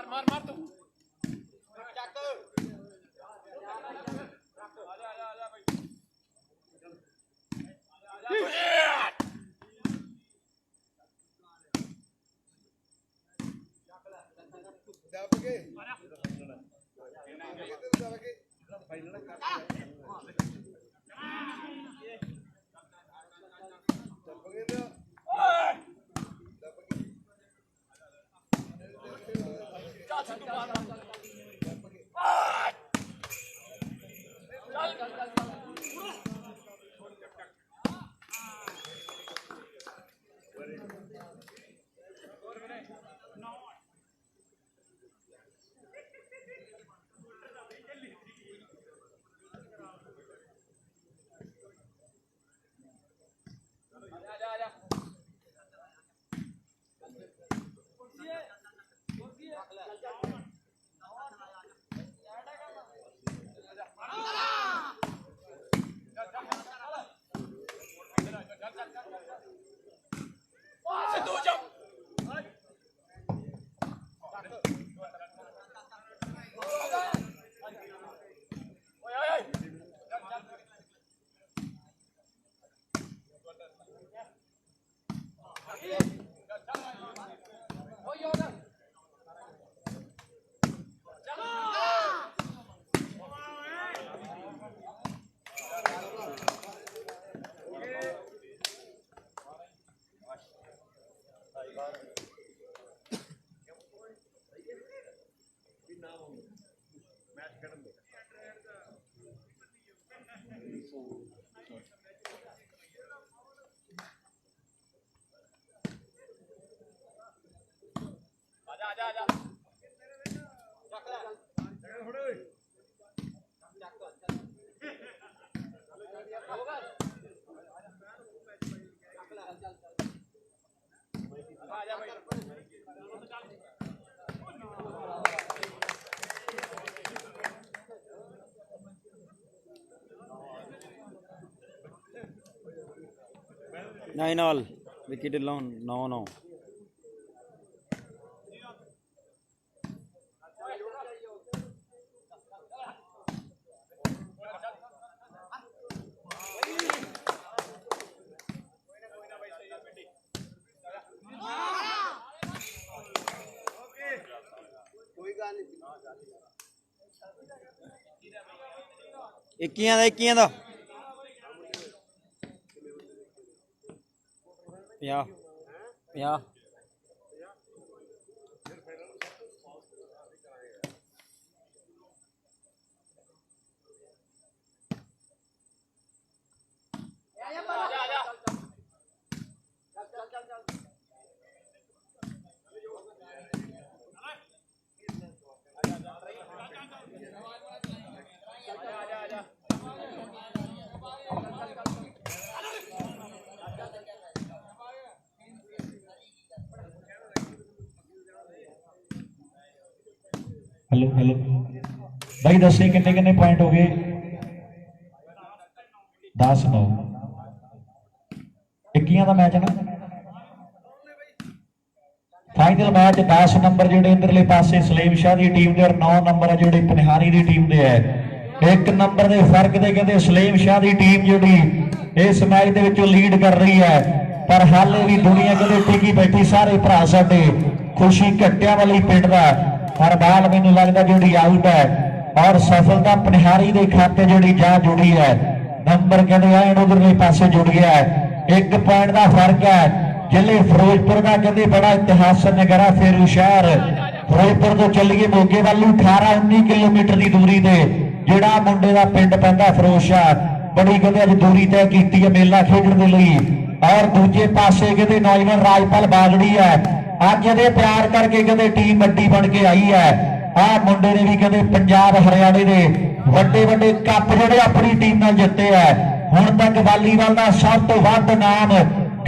मार तू Nine all, wicket alone, no. इक्कियां दा 50 हेलो भाई दसे किन्ने पॉइंट हो गए 10-9 इक्कियां दा मैच है ना फाइनल मैच 10 नंबर जो इधरले पासे सलीम शाह की टीम के और 9 नंबर है जो पनिहारी की टीम के है 1 नंबर के फर्क से कहते सलीम शाह की टीम जी इस मैच के लीड कर रही है पर हाले भी दुनिया कहते टिकी बैठी सारे भरा साडे खुशी घट्टिया वाली पिंड का पर बाल मैनू लगता जी आउट है और सफलता पनिहारी के खाते जी जा जुड़ी है नंबर कहते हैं उधरले पासे जुड़ गया है 1 पॉइंट का फर्क है जिले फिरोजपुर का कहते बड़ा इतिहास नगरा फेरू शहर फिरोजपुर तो चलिए मोगे वालू 18-19 किलोमीटर की दूरी से जिहड़ा मुंडे का पिंड पैंदा फिरोजशाह बड़ी कहते अज दूरी तय की है मेला खेडण के लिए और दूजे पासे कहते नौजवान राजपाल बागड़ी है अज ये प्यार करके कहते टीम वड्डी बन के आई है आ मुंडे ने भी कहते पंजाब हरियाणे के वड्डे वड्डे कप जिहड़े अपनी टीम नाल जिते है हुण तक वालीबाल का सब तो वध नाम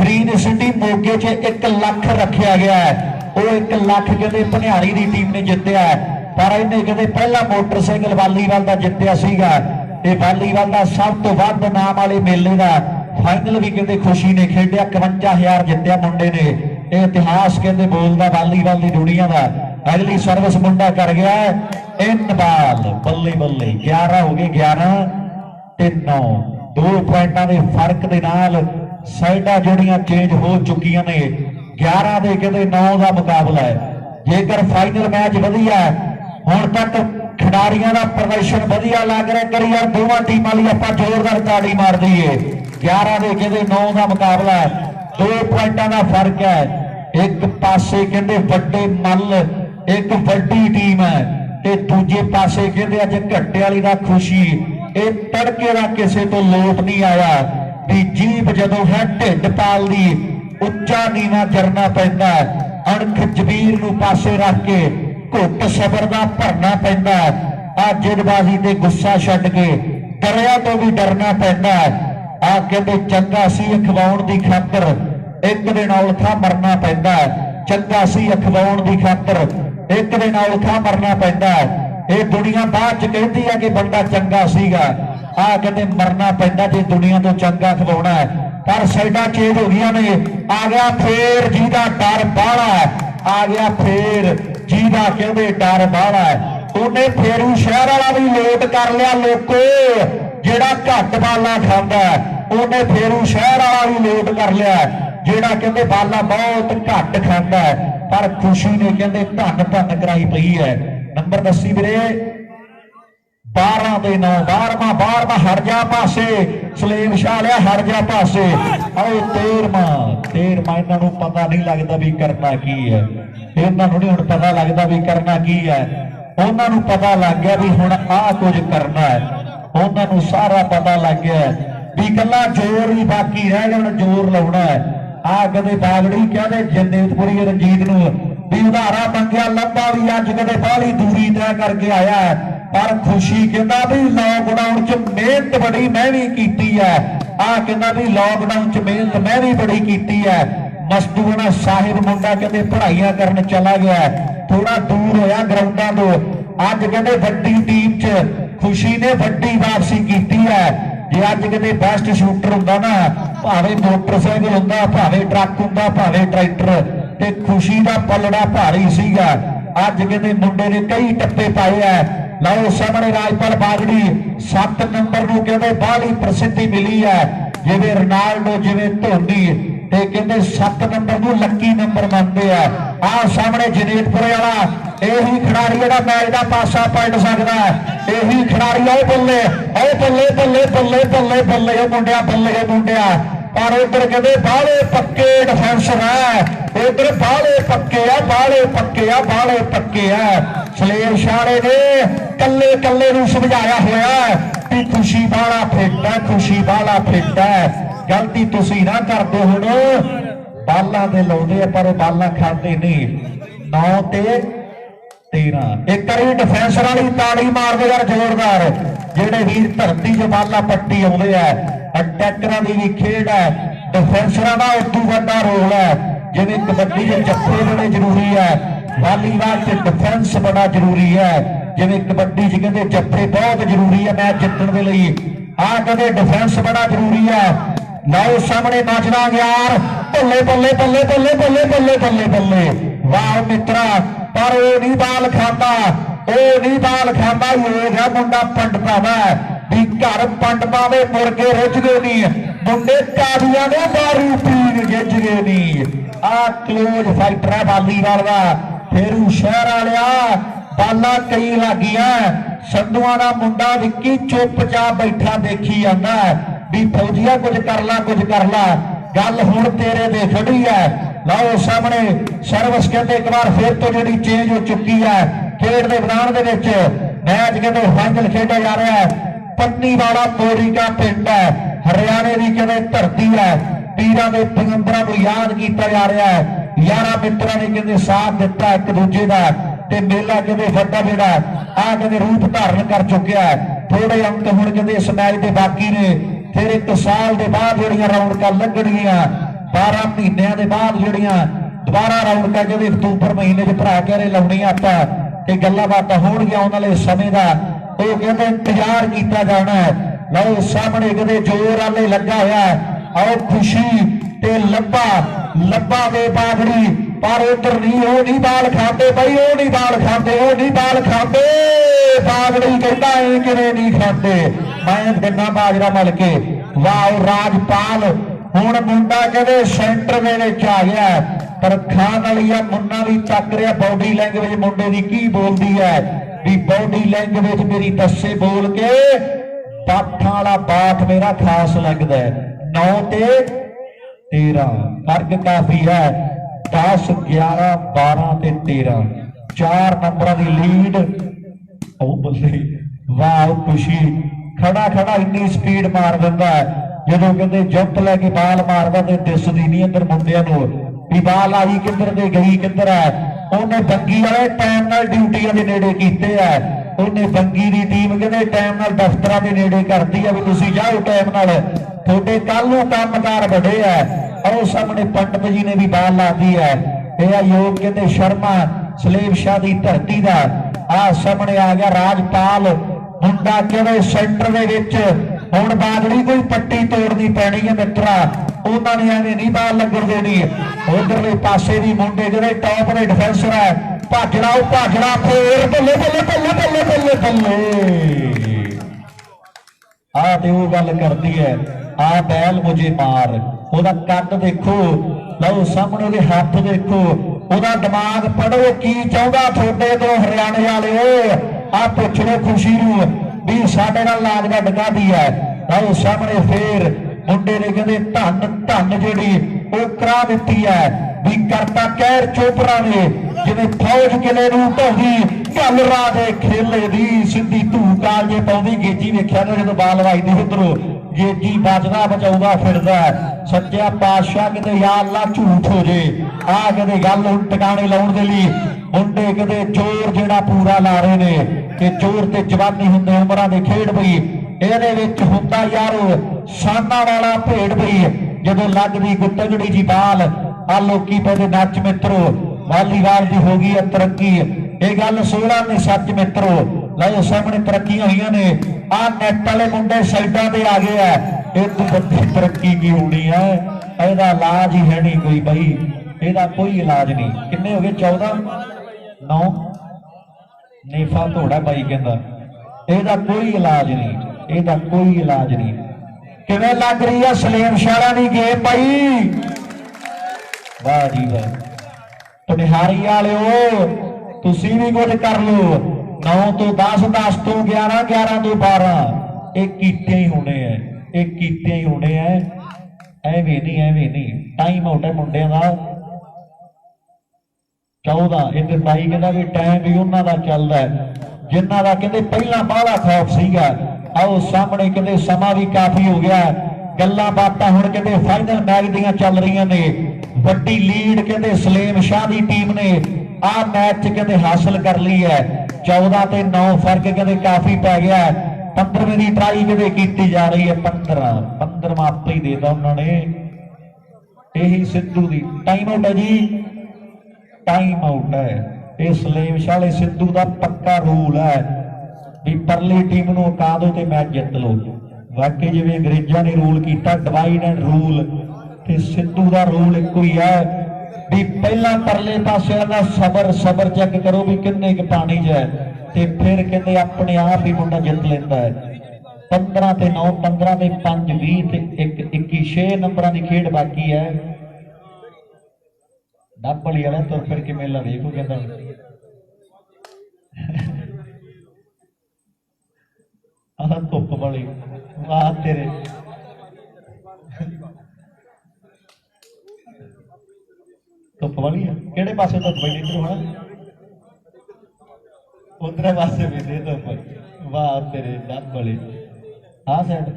ग्रीन सिटी मोगे च 1 लाख रखा गया है वो 1 लाख कहते भनिहारी की टीम ने जितया है पर इन्हें कहते पहला मोटरसाइकिल वालीबाल का जितया सीगा ते वालीबाल का सब तो वध नाम वाले मेले का फाइनल भी कहते खुशी ने खेडिया 51,000 जितया मुंडे ने यह इतिहास कहते बोलता वालीबाल की दुनिया का अगली सर्विस मुंडा कर गया है इन बाल बल्ले बल्ले 11 हो गए 11 ते 9 2 पॉइंटा के फर्क के नाल साइडा जोड़ियां चेंज हो चुकी ने 11 के कहते 9 का मुकाबला है जेकर फाइनल मैच वधिया हुण तक खिडारियों का प्रदर्शन वधिया लग रहा करी यार दोवां टीमां लई आपां जोरदार ताड़ी मार दईए 11 के कहते 9 का मुकाबला है 2 पॉइंटा का फर्क है एक पासे कहते वड्डे मल एक वड्डी टीम है ते दूजे पासे कहते अज घट्टे वाली दा खुशी ये तड़के का किसी तो लोट नहीं आया भी जीभ जदों है ढिड पालदी उच्चा नीवा जरना पैंदा अणख जबीर नूं पासे रख के घुट सबर का भरना पैंदा आ जिदबाजी ते गुस्सा छड्ड के दरिया तो भी डरना पैंदा आ कहते चंगा सी अखवाउण दी खातर एक दिन औलखा मरना पैंदा चंगा सी अखवाउण दी खातर एक दिन औलखा मरना पैंदा ये दुनिया बाद च कहती है कि बंदा चंगा सीगा आ कहते मरना पैंदा जे दुनिया तो चंगा खवाउणा है पर साइडा चेंज हो गई ने आ गया फेर जिहदा डर बाहला है आ गया फेर जिहदा कहते डर बाहला है उन्हें फेरू शहर वाला भी लोट कर लिया लोको जेड़ा घट बाला खांदा उन्हें फेरू शहर वाला भी लोट कर लिया जेड़ा कहते बाला बहुत घट खांदा पर खुशी ने कहते धन धन कराई पई है नंबर दसी वीरे 12 ਦੇ 9 12ਵਾਂ ਹਟ ਜਾ ਪਾਸੇ ਸਲੇਮ ਸ਼ਾਹ ਲਿਆ ਹਟ ਜਾ ਪਾਸੇ ਆਏ 13ਵਾਂ ਇਹਨਾਂ ਨੂੰ ਪਤਾ ਨਹੀਂ ਲੱਗਦਾ ਵੀ ਕਰਨਾ ਕੀ ਹੈ ਇਹਨਾਂ ਨੂੰ ਨਹੀਂ ਹੁਣ ਪਤਾ ਲੱਗਦਾ ਵੀ ਕਰਨਾ ਕੀ ਹੈ ਉਹਨਾਂ ਨੂੰ ਪਤਾ ਲੱਗ ਗਿਆ ਵੀ ਹੁਣ ਆਹ ਕੁਝ ਕਰਨਾ ਹੈ ਉਹਨਾਂ ਨੂੰ ਸਾਰਾ ਪਤਾ ਲੱਗ ਗਿਆ ਵੀ ਕੱਲਾ ਜ਼ੋਰ ਹੀ ਬਾਕੀ ਰਹਿ ਗਿਆ ਹੁਣ ਜ਼ੋਰ ਲਾਉਣਾ ਹੈ ਆ ਕਦੇ ਬਾਗੜੀ ਕਹਿੰਦੇ ਜੰਨੇਤਪੁਰੀ ਰਣਜੀਤ ਨੂੰ ਵੀ ਉਧਾਰਾ ਮੰਗਿਆ ਲੱਭਾ ਵੀ ਅੱਜ ਕਦੇ ਬਾਹਲੀ ਦੂਰੀ ਤੈਅ ਕਰਕੇ ਆਇਆ पर खुशी कहता भी लॉकडाउन च मेहनत बड़ी मैं भी की है आ कहता भी लॉकडाउन च मेहनत मैं भी बड़ी की है मस्तूना साहिब मुंडा कहते पढ़ाइयां करने चला गया थोड़ा दूर होया ग्राउंडा तो अज कहते वड्डी टीम च खुशी ने वड्डी वापसी की है जे अज कहते बेस्ट शूटर हुंदा ना भावे मोटरसाइकिल हुंदा भावे ट्रक हुंदा भावे ट्रैक्टर ते खुशी का पलड़ा भारी सीगा अज कहते मुंडे ने कई टप्पे पाए है लो सामने राजपाल बागड़ी 7 नंबर को कहते बाहली प्रसिद्धि मिली है जिवें रोनाल्डो जिवें धोनी ते कहते 7 नंबर को लकी नंबर मानते हैं आ सामने जनेतपुरे वाला यही खिडारी जिहड़ा मैच का पासा पलट सकता है यही खिडारी आओ बल्ले बल्ले बल्ले बल्ले बल्ले बल्ले मुंडिया बल्ले मुंडिया पर उधर कहते बाहले पक्के डिफेंसर है उधर बाहले पक्के है बाहले पक्के है बाहले पक्के है सलेम शाह ने कल्ले कल्ले नूं समझाया होया कि खुशी बाला फिट है खुशी बाला फिट है गलती तुसी ना करदे हुण बालां ते लाउंदे पर बालां खांदे नहीं 9 ते 13 एक बारी डिफेंसर वाली ताड़ी मार दे यार जोरदार जेडे वीर धरती च बाला पट्टी आउंदे आ अटैकरां दी भी खेड है डिफेंसरां दा उतों वड्डा रोल है जिवें कबड्डी दे जफ्फे बड़े जरूरी है वालीबाल च डिफेंस बड़ा जरूरी है जिवें कबड्डी च कहते जफ्फे बहुत जरूरी है मैच जितण दे लई आ कहते डिफेंस बड़ा जरूरी है लो सामने नाचना यार बल्ले बल्ले बल्ले बल्ले बल्ले बल्ले बल्ले बल्ले वाह मित्रा पर वो नहीं बाल खांदा वो नहीं बाल खांदा ये है मुंडा पंडितां दा भी घर पंडितां दे मुर्गे रिझ गए नहीं मुंडे कादियां दे दारू पीन गिज गए नहीं आ क्लोज फाइटर है वालीबाल का फेरू शहर वालिया बाला कई लगिया संधुआ का मुंडा विक्की चुपचाप बैठा देखी जाता भी फौजिया कुछ कर ला गल हुण तेरे दे खड़ी है। लो सामने सर्विस कहते एक बार फिर तो जी चेंज हो चुकी है खेड के मैदान के मैच कहते फाइनल खेडा जा रहा है। पन्नी वाला मोरी का पिंड है हरियाणे की कहते धरती है पीरां दे पैगंबरां को याद किया जा रहा है यारा मित्रां ने कहते साथ दिता एक दूजे का ते मेला कहते वड्डा जेड़ा आ कहते रूप धारण कर चुका है। थोड़े अंक हुण कहते इस मैच के बाकी ने फिर एक साल के बाद जड़ियां रौनकां लगणगियां 12 महीनों के बाद जड़ियां दोबारा रौनकां कहते अक्तूबर महीने च भरा कह रहे लाउणियां आपां ते गल्लां बातां होणगियां आउण वाले समय का वो कहते इंतजार किया जाना है। लो सामने कहते जोर वाले लगा हुआ आओ खुशी ते लब्बा दे बागड़ी पर उधर नहीं बाल खाते भाई वो नहीं बाल खाते बागड़ी कहता है कि नहीं खाते मैं गन्ना बाजरा मल के वाह राजपाल हुण मुंडा कहते सेंटर में आ गया पर खान वाली आ मुन्ना भी तक रहा बॉडी लैंग्वेज मुंडे की की बोलती है भी बॉडी लैंग्वेज मेरी दसे बोल के पाठा वाला बाठ मेरा खास लगता है 9 ते 13 फर्क काफी है 10 11 12 ते 13 4 नंबर की लीड बल्ले वाह खुशी खड़ा इन्नी स्पीड मार दिंदा है जो कहते जंप लैके बाल मारदा ते दिसदी नहीं अंदर मुंडियां नूं भी बाल आई किधर ते गई किधर है। उन्हें बंगी वाले टाइम नाल ड्यूटियां दे नेड़े कीते है उन्हें बंगी की टीम कहते टाइम नाल दफ्तरां दे नेड़े करती है भी तुसीं जाओ टाइम नाल थोड़े कल नूं कामकार बढ़े है। और सामने पंडित जी ने भी बाल ला दी है यह योग कहते शर्मा सलेम शाह की धरती का आ सामने आ गया राजपाल मुंडा कहते सेंटर दे विच हुण बागड़ी कोई पट्टी तोड़नी पैनी है मित्रा उन्होंने एवं नहीं बाल लगन देनी उधरले पासे भी मुंडे कहते टॉप दे डिफेंसर है भाजड़ा फिर बल्ले बल्ले बल्ले बल्ले बल्ले बल्ले आ ते वो गल करती है आ बैल मुझे मार ओदा कद देखो लो सामने ओदे हाथ देखो ओदा दिमाग पढ़ो की चाहता थोड़े तो हरियाणे वाले आ पुछ लो खुशी नूं भी साडे नाल लागदा डका दी है। लो सामने फिर मुंडे ने कहते धन जिहड़ी वो करा दित्ती है भी करता कहर चोपड़ा ने जिवें फौज किले नूं ढाउंदी गल राजे खेले दी सीधी धू कालजे पाउंदी गेजी वेख्या ने जदों बाल वजदी उधरों गेजी बचदा बचाउदा फिरदा सच्चा पातशाह किते या अल्लाह झूठ हो जे आ कहते गल हुण टिकाणे लाउण दे लई मुंडे कहते जोर जिहड़ा पूरा ला रहे ने कि जोर ते जवानी हुंदे उमरां दे खेड पई ਇਹਦੇ ਵਿੱਚ ਹੁੰਦਾ यारो साना वाला भेड़ पई जदों लगदी गुत्तगड़ी जी बाल आ लोकी पे नच मित्रों वालीबाल की हो गई है तरक्की ये गल 16 ने सच मित्रों लो सामने तरक्की हुई ने आ नैट वाले मुंडे साइडा ते आ गए है ये तो बड़ी तरक्की की होनी है ਇਹਦਾ इलाज ही है नहीं कोई बई ਇਹਦਾ कोई इलाज नहीं किन्ने हो गए 14 9 नेफा धोड़ा बाई कहता ਇਹਦਾ कोई इलाज नहीं ਇਹਦਾ कोई इलाज नहीं किवें लग रही है सलेम शाह की गेम भाई वाह जी वाह पनिहारी वाले तुसी भी कुछ कर लो 9 तो 10 10 तो 11 11 तो 12 एक कीते ही होने हैं एक कीते ही होने हैं एवें नहीं टाइम आउट है मुंडियां दा 14 इधर भाई कहता भी टाइम भी उन्होंने चलता है जिन्हों का कहते पहला बाहला खौफ सीगा आओ सामने कहते समा भी काफी हो गया गल्लां बातां हुण कहते फाइनल मैच दियां चल रही ने वड्डी लीड कहते सलेम शाह की टीम ने आ मैच कहते हासिल कर ली है 14 ते 9 फर्क कहते काफी पै गया 15वें की ट्राई कहते की जा रही है 15वां आप ही देता उन्होंने यही सिद्धू की टाइम आउट है जी टाइम आउट है ये सलेम शाह सिद्धू का पक्का रूल है भी परली टीम नूं अका दो ते मैच जित लो वाकई जिवें अंग्रेजां ने रूल किया डिवाइड एंड रूल ते सिद्धू का रूल एक ही है भी पहला परले पासे का सबर चेक करो भी किन्ने क पानी च है ते फिर कहते अपने आप ही मुंडा जित लेंदा है 15 ते 9 15 ते 5 20 ते 1 21 6 नंबरां की खेड बाकी है ਡੱਬਲੀ ਵਾਲਾ ਤੁਰ ਫਿਰ ਕੇ ਮੇਲਾ ਵੇਖੋ ਕਹਿੰਦਾ ਆਹ ਧੁੱਪ ਵਾਲੀ ਵਾਹ ਤੇਰੇ ਧੁੱਪ ਵਾਲੀ ਆ ਕਿਹੜੇ ਪਾਸੇ ਧੁੱਪ ਪਈ ਇੱਧਰ ਹੋਣਾ ਉਧਰੇ ਪਾਸੇ ਵੀ ਦੇ ਧੁੱਪ ਵਾਹ ਤੇਰੇ ਡੱਬ ਵਾਲੀ ਆਹ ਸਾਈਡ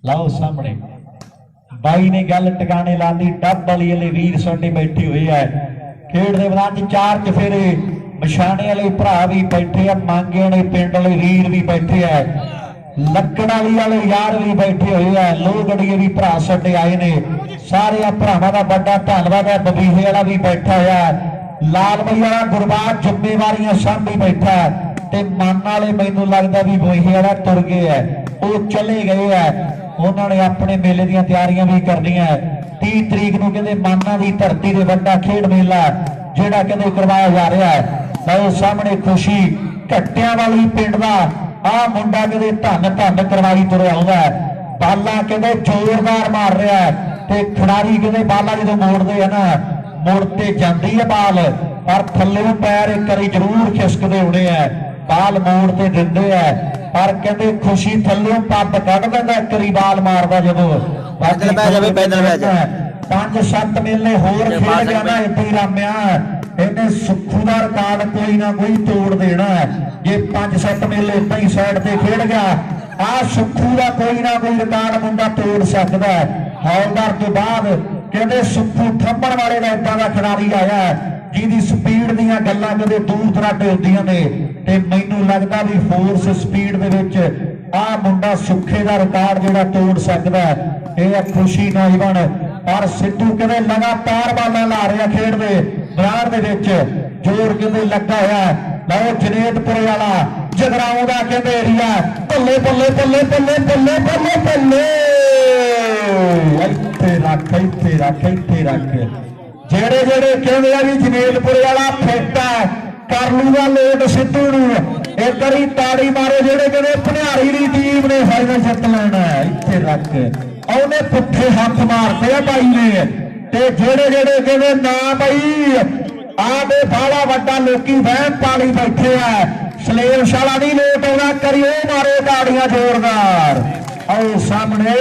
ਲਾਓ ਸਾਹਮਣੇ ਬਾਈ ਨੇ ਗੱਲ ਟਿਕਾਣੇ ਲਾ ਲਈ ਡੱਬ ਵਾਲੀ ਵਾਲੇ ਵੀਰ ਸਾਡੇ ਬੈਠੇ ਹੋਏ ਆ ਖੇਡ ਦੇ ਮੈਦਾਨ 'ਚ ਚਾਰ ਚਫੇਰੇ ਮਸ਼ਾਣੇ ਵਾਲੇ ਭਰਾ ਵੀ ਬੈਠੇ ਆ ਮੰਗੇ ਵਾਲੇ ਪਿੰਡ ਵਾਲੇ ਵੀਰ ਵੀ ਬੈਠੇ ਆ ਲੱਕੜ ਵਾਲੇ ਯਾਰ ਵੀ ਬੈਠੇ ਹੋਏ ਆ ਲੋਹਗੜੀਏ ਵੀ ਭਰਾ ਸਾਡੇ ਆਏ ਨੇ ਸਾਰੇ ਆ ਭਰਾਵਾਂ ਦਾ ਵੱਡਾ ਧੰਨਵਾਦ ਹੈ ਬਬੀਹੇ ਵਾਲਾ ਵੀ ਬੈਠਾ ਹੋਇਆ ਲਾਲਮਈ ਵਾਲਾ ਗੁਰਬਾਜ ਜ਼ਿੰਮੇਵਾਰੀਆਂ ਸਾਂਭੀ ਬੈਠਾ ਤੇ ਮਨ ਵਾਲੇ ਮੈਨੂੰ ਲੱਗਦਾ ਵੀ ਬੋਹੇ ਵਾਲਾ ਤੁਰ ਗਏ ਆ ਉਹ ਚਲੇ ਗਏ ਆ ਉਹਨਾਂ ਨੇ ਆਪਣੇ ਮੇਲੇ ਦੀਆਂ ਤਿਆਰੀਆਂ ਵੀ ਕਰਨੀਆਂ 30 ਤਰੀਕ ਨੂੰ ਕਹਿੰਦੇ ਮਾਨਾਂ ਦੀ ਧਰਤੀ ਦੇ ਵੱਡਾ ਖੇਡ ਮੇਲਾ ਜਿਹੜਾ ਕਹਿੰਦੇ ਕਰਵਾਇਆ ਜਾ ਰਿਹਾ ਹੈ ਲਓ ਸਾਹਮਣੇ ਖੁਸ਼ੀ ਘੱਟਿਆਂ ਵਾਲੀ ਪਿੰਡ ਦਾ ਆਹ ਮੁੰਡਾ ਕਹਿੰਦੇ ਧੰਨ ਕਰਵਾਈ ਤੁਰਿਆ ਆਉਂਦਾ ਬਾਲਾ ਕਹਿੰਦੇ ਜ਼ੋਰਦਾਰ ਮਾਰ ਰਿਹਾ ਤੇ ਖਿਡਾਰੀ ਕਹਿੰਦੇ ਬਾਲਾ ਜਦੋਂ ਮੋੜਦੇ ਆ ਨਾ ਮੁੜ ਤੇ ਜਾਂਦੀ ਹੈ ਬਾਲ ਪਰ ਥੱਲੇੋਂ ਪੈਰ ਇੱਕ ਵਾਰੀ ਜ਼ਰੂਰ ਖਿਸਕਦੇ ਹੋਣੇ ਆ ਬਾਲ ਮੋੜ ਤੇ ਦਿੰਦੇ ਆ ਪਰ ਕਹਿੰਦੇ ਖੁਸ਼ੀ ਥੱਲੇੋਂ ਪੱਬ ਕੱਢ ਦਿੰਦਾ ਇੱਕ ਵਾਰੀ ਬਾਲ ਮਾਰਦਾ ਜਦੋਂ ਪੈਦਲ ਬਹਿ ਜਾਵੇ ਪੈਦਲ ਬਹਿ ਜਾ 5-7 ਮੇਲੇ ਹੋਰ ਖੇਡ ਗਿਆ ਨਾ ਇੱਥੇ ਰਾਮਿਆ ਇਹਨੇ ਸੁੱਖੂ ਦਾ ਰਿਕਾਰਡ ਕੋਈ ਨਾ ਕੋਈ ਤੋੜ ਦੇਣਾ ਜੇ 5-7 ਮੇਲੇ ਇਦਾਂ ਹੀ ਸਾਈਡ ਤੇ ਖੇਡ ਗਿਆ ਆ ਸੁੱਖੂ ਦਾ ਕੋਈ ਨਾ ਕੋਈ ਰਿਕਾਰਡ ਮੁੰਡਾ ਤੋੜ ਸਕਦਾ ਹੌਲਦਾਰ ਤੋਂ ਬਾਅਦ ਕਹਿੰਦੇ ਸੁੱਖੂ ਥੰਮਣ ਵਾਲੇ ਦਾ ਇਦਾਂ ਦਾ ਖਿਡਾਰੀ ਆਇਆ ਜਿਹਦੀ ਸਪੀਡ ਦੀਆਂ ਗੱਲਾਂ ਕਦੇ ਦੂਰ ਦਰਾਡੇ ਹੁੰਦੀਆਂ ਨੇ ਤੇ ਮੈਨੂੰ ਲੱਗਦਾ ਵੀ ਫੋਰਸ ਸਪੀਡ ਦੇ ਵਿੱਚ ਆਹ ਮੁੰਡਾ ਸੁੱਖੇ ਦਾ ਰਿਕਾਰਡ ਜਿਹੜਾ ਤੋੜ ਸਕਦਾ ਇਹ ਖੁਸ਼ੀ ਨੌਜਵਾਨ ਔਰ ਸਿੱਧੂ ਕਹਿੰਦੇ ਲਗਾਤਾਰ ਬਾਲਾਂ ਲਾ ਰਿਹਾ ਖੇਡ ਦੇ ਮੈਦਾਨ ਦੇ ਵਿੱਚ ਜ਼ੋਰ ਕਹਿੰਦੇ ਲੱਗਾ ਹੋਇਆ ਲਓ ਜਨੇਤਪੁਰੇ ਵਾਲਾ ਜਗਰਾਉਂ ਦਾ ਕਹਿੰਦੇ ਏਰੀਆ ਬੱਲੇ ਬੱਲੇ ਬੱਲੇ ਬੱਲੇ ਬੱਲੇ ਬੱਲੇ ਬੱਲੇ ਇੱਥੇ ਰੱਖ ਜਿਹੜੇ ਕਹਿੰਦੇ ਆ ਵੀ ਜਨੇਤਪੁਰੇ ਵਾਲਾ ਫਿੱਟ ਹੈ ਕਰ ਲੂਗਾ ਲੋਟ ਸਿੱਧੂ ਨੂੰ ਇੱਕ ਵਾਰੀ ਤਾੜੀ ਮਾਰੋ ਜਿਹੜੇ ਕਹਿੰਦੇ ਭਨਿਆਰੀ ਦੀ ਟੀਮ ਨੇ ਫਾਈਨਲ ਜਿੱਤ ਲੈਣਾ ਇੱਥੇ ਰੱਖ ਉਹਨੇ ਪੁੱਠੇ ਹੱਥ ਮਾਰਦੇ ਆ ਬਾਈ ਨੇ ਤੇ ਜਿਹੜੇ ਕਹਿੰਦੇ ਨਾ ਬਾਈ ਆਦੇ ਬਾਲਾ ਵੱਡਾ ਲੋਕੀ ਵਹਿਮ ਪਾਲੀ ਬੈਠੇ ਆ ਸਲੇਮ ਸ਼ਾਲਾ ਨਹੀਂ ਲੋਟ ਆਉਣਾ ਕਰਿਓ ਮਾਰੇ ਤਾੜੀਆਂ ਜ਼ੋਰਦਾਰ ਆਓ ਸਾਹਮਣੇ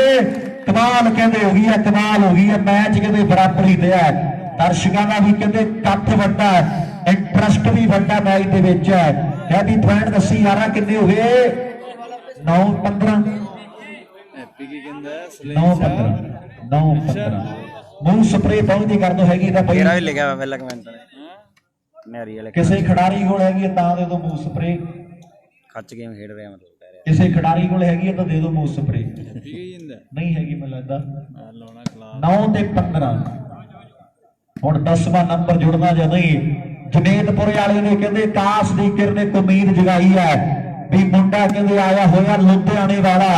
ਕਮਾਲ ਕਹਿੰਦੇ ਹੋ ਗਈ ਹੈ ਮੈਚ ਕਹਿੰਦੇ ਬਰਾਬਰੀ ਤੇ ਹੈ ਦਰਸ਼ਕਾਂ ਦਾ ਵੀ ਕਹਿੰਦੇ ਇਕੱਠ ਵੱਡਾ ਇੰਟਰਸਟ ਵੀ ਵੱਡਾ ਮੈਚ ਦੇ ਵਿੱਚ ਹੈ ਹੈਪੀ ਪੁਆਇੰਟ ਦੱਸੀ ਯਾਰਾ ਕਿੰਨੇ ਹੋ ਗਏ 9-15 ਹੈਪੀ ਕੀ ਕਹਿੰਦਾ 9-15 ਮੂੰਹ ਸਪਰੇ ਪਹੁੰਚਦੀ ਕਰ ਦੋ ਹੈਗੀ ਤਾਂ ਬਈ ਤੇਰਾ ਵੀ ਲਿਖਿਆ ਹੋਇਆ ਪਹਿਲਾਂ ਕਮੈਂਟ ਨੇ ਨਹਿਰੀ ਵਾਲੇ ਕਿਸੇ ਖਿਡਾਰੀ ਕੋਲ ਹੈਗੀ ਤਾਂ ਦੇ ਦੋ ਮੂੰਹ ਸਪਰੇ ਖੱਚ ਗੇਮ ਖੇਡ ਰਿਹਾ ਮਤਲਬ ਕਹਿ ਰਿਹਾ ਕਿਸੇ ਖਿਡਾਰੀ ਕੋਲ ਹੈਗੀ ਤਾਂ ਦੇ ਦੋ ਮੂੰਹ ਸਪਰੇ ਨਹੀਂ ਹੈਗੀ ਮੈਨੂੰ ਲੱਗਦਾ 9-15 ਹੁਣ 10ਵਾਂ ਨੰਬਰ ਜੁੜਨਾ ਜਾਂ ਨਹੀਂ ਜਨੇਤਪੁਰੇ ਵਾਲੇ ਨੇ ਕਹਿੰਦੇ ਕਾਸ ਦੀ ਕਿਰਨ ਇੱਕ ਉਮੀਦ ਜਗਾਈ ਹੈ ਵੀ ਮੁੰਡਾ ਕਹਿੰਦੇ ਆਇਆ ਹੋਇਆ ਲੁਧਿਆਣੇ ਵਾਲਾ